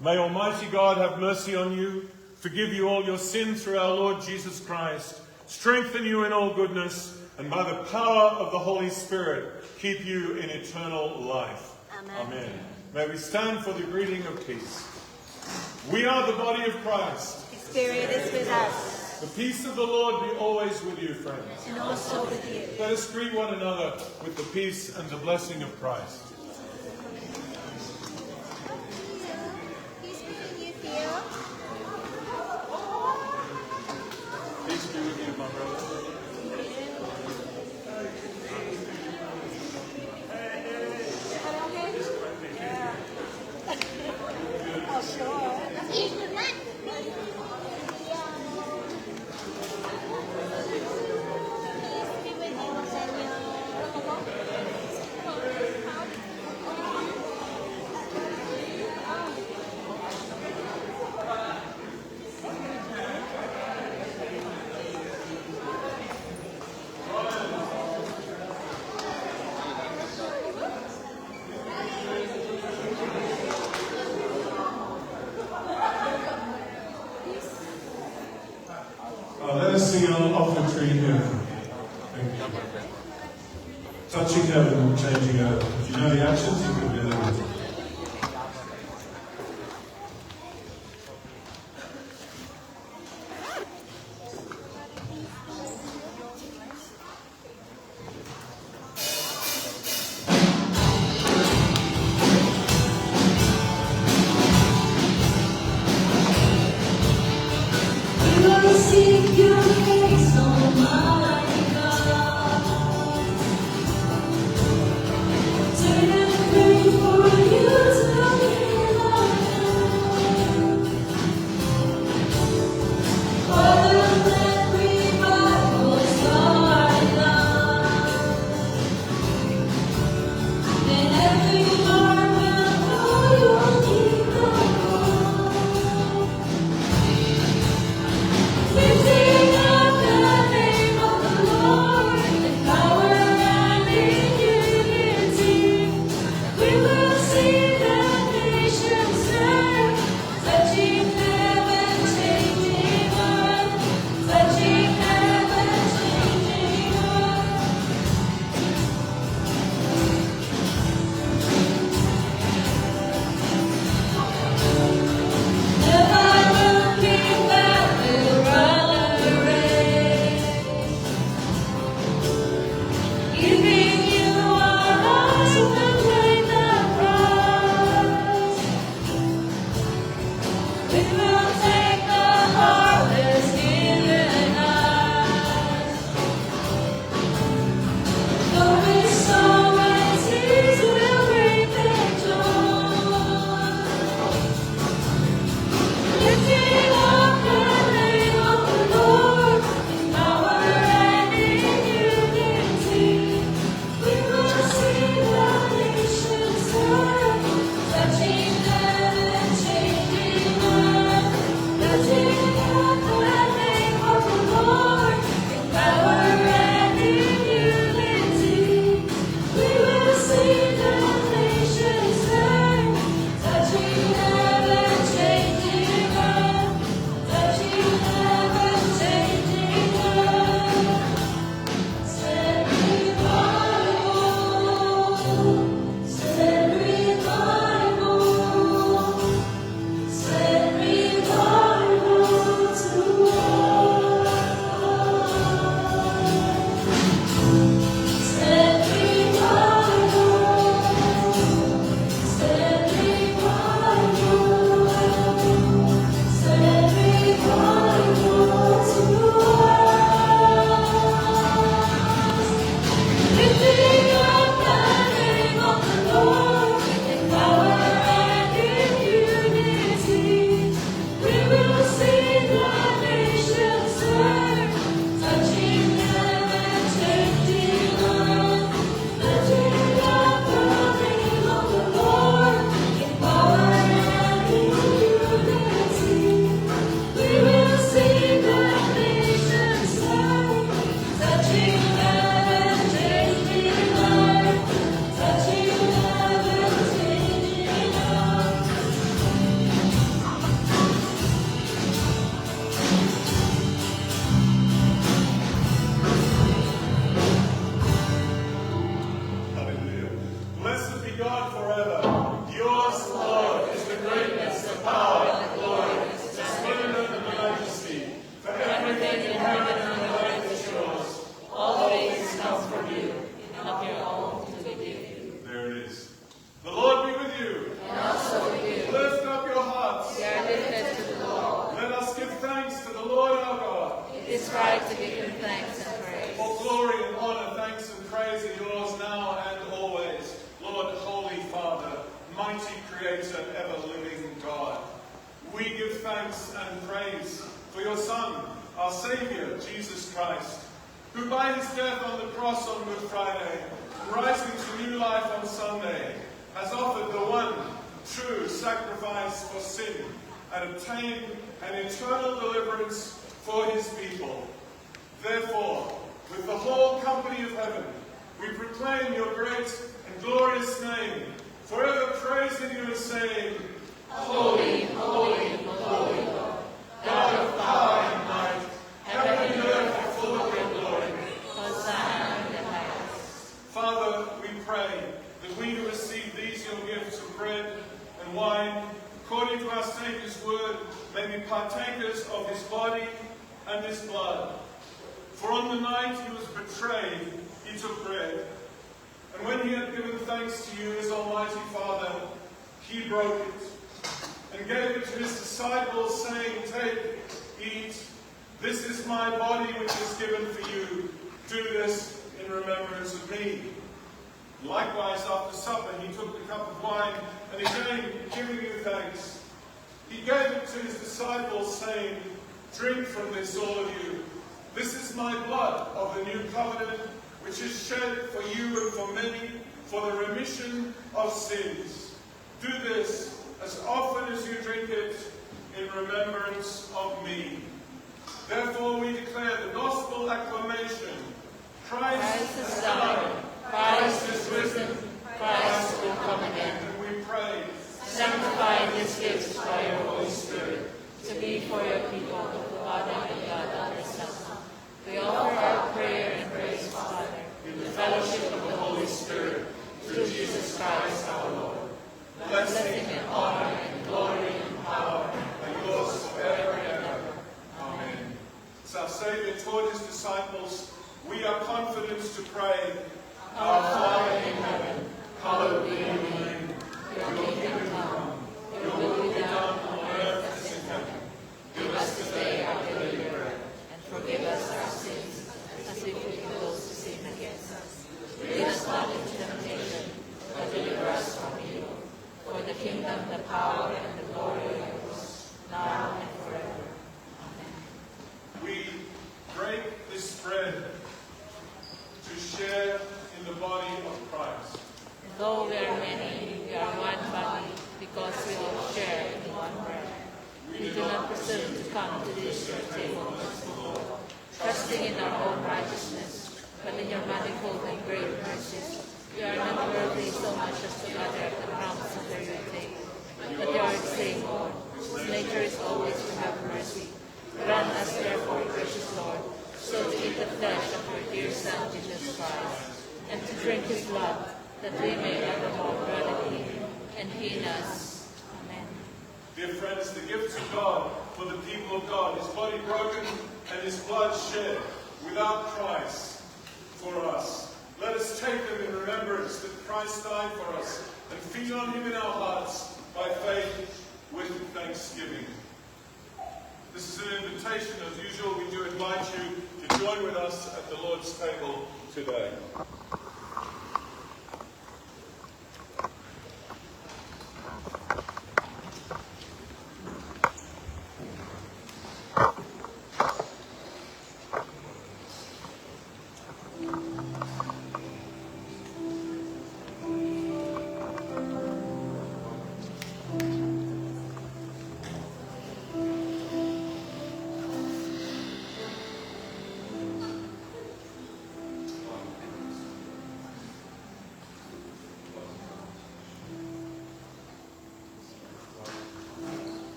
May Almighty God have mercy on you, forgive you all your sins through our Lord Jesus Christ, strengthen you in all goodness, and by the power of the Holy Spirit, keep you in eternal life. Amen. Amen. May we stand for the greeting of peace. We are the body of Christ. His Spirit is with us, The peace of the Lord be always with you, friends. and also with you. Let us greet one another with the peace and the blessing of Christ. Peace be with you, Theo. Peace be with you, my brother. Oh, sure. Let us sing our offertory hymn. Thank you. Touching heaven, changing earth. If you know the actions, you can do them. Seek your face, Almighty God. is right to give him thanks and praise. All glory and honor, thanks and praise are yours now and always. Lord, Holy Father, mighty Creator, ever-living God. We give thanks and praise for your Son, our Saviour, Jesus Christ, who by his death on the cross on Good Friday, and rising to new life on Sunday, has offered the one true sacrifice for sin and obtained an eternal deliverance for his people. Therefore, with the whole company of heaven, we proclaim your great and glorious name, forever praising you and saying, Holy, holy, holy Lord, God of power and might, heaven and earth are full of your glory. Hosanna in the highest. Father, we pray that we who receive these your gifts of bread and wine, according to our Saviour's word, may be partakers of his body and his blood. For on the night he was betrayed, he took bread, and when he had given thanks to you, his almighty Father, he broke it, and gave it to his disciples, saying, Take, eat, this is my body which is given for you. Do this in remembrance of me. Likewise, after supper, he took the cup of wine, and again, giving you thanks, he gave it to his disciples, saying, Drink from this, all of you. This is my blood of the new covenant, which is shed for you and for many, for the remission of sins. Do this as often as you drink it in remembrance of me. Therefore we declare the gospel acclamation. Christ is died. Christ is risen. Christ will come again. And we pray, Sanctify these gifts by your Holy Spirit, to be for your people, the Father and God on the Son. We offer our prayer and praise, Father, in the fellowship of the Holy Spirit, through Jesus Christ our Lord. blessing and honor and glory and power are yours forever and ever. Amen. As our Saviour taught his disciples, we are confident to pray, Our Father in heaven, hallowed be your name. Your kingdom come, your will be done on earth as in come to this your table, Lord, trusting in our own righteousness, but in your manifold and great mercies, we are not worthy so much as to gather at the crumbs under your table. But you are the same, Lord, whose nature is always to have mercy. Grant us, therefore, gracious Lord, so to eat the flesh of your dear Son, Jesus Christ, and to drink his blood, that we may evermore dwell in him, and he in us. Amen. Dear friends, the gifts of God for the people of God, his body broken and his blood shed without price for us. Let us take them in remembrance that Christ died for us and feed on him in our hearts by faith with thanksgiving. This is an invitation. As usual, we do invite you to join with us at the Lord's table today.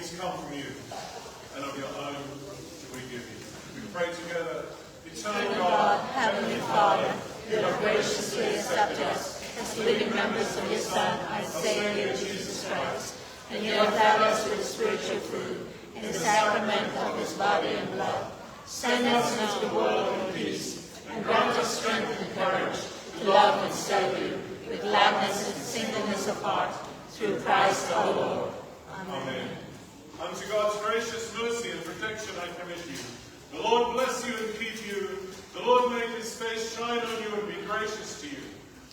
things come from you, and of your own do we give you. We pray together. Eternal God, Heavenly Father, you have graciously accepted us as living members of your Son, our Savior, Jesus Christ, and you have fed us with spiritual food in the sacrament of his body and blood. Send us into the world in peace, and grant us strength and courage to love and serve you with gladness and singleness of heart, through Christ our Lord. Amen. Unto God's gracious mercy and protection I commit you. The Lord bless you and keep you. The Lord make his face shine on you and be gracious to you.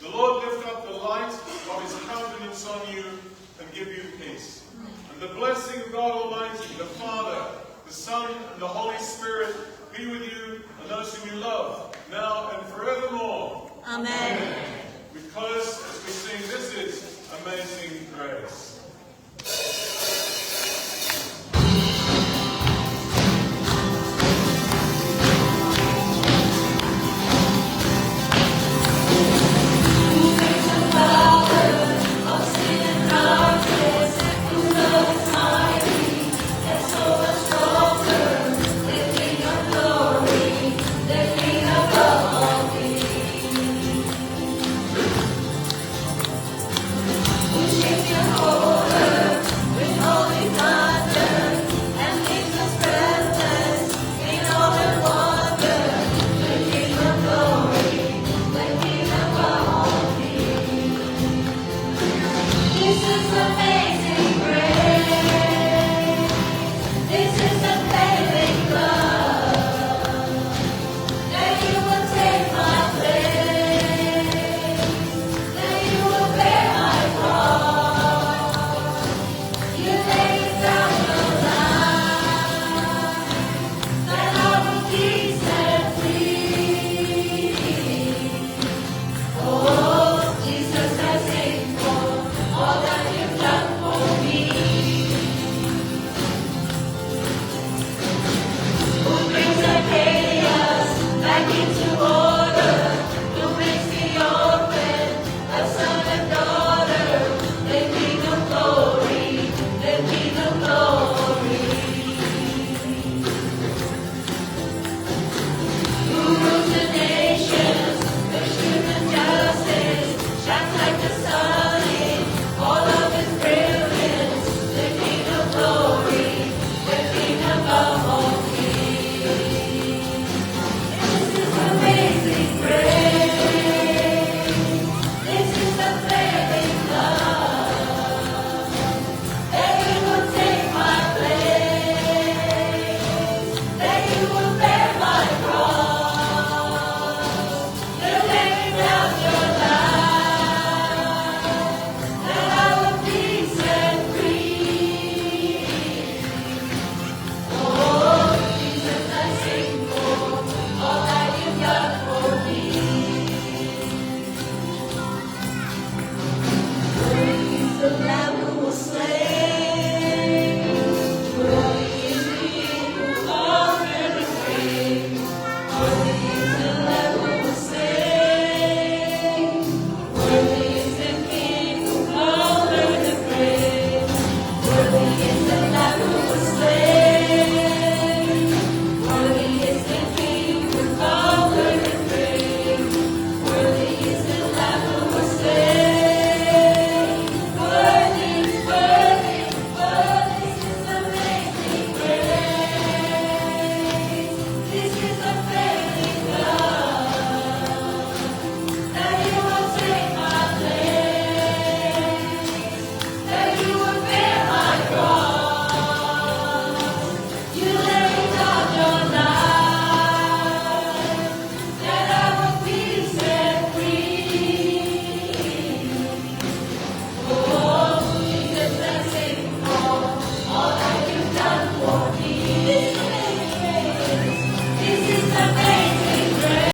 The Lord lift up the light of his countenance on you and give you peace. And the blessing of God Almighty, the Father, the Son, and the Holy Spirit be with you and those whom you love, now and forevermore. Amen.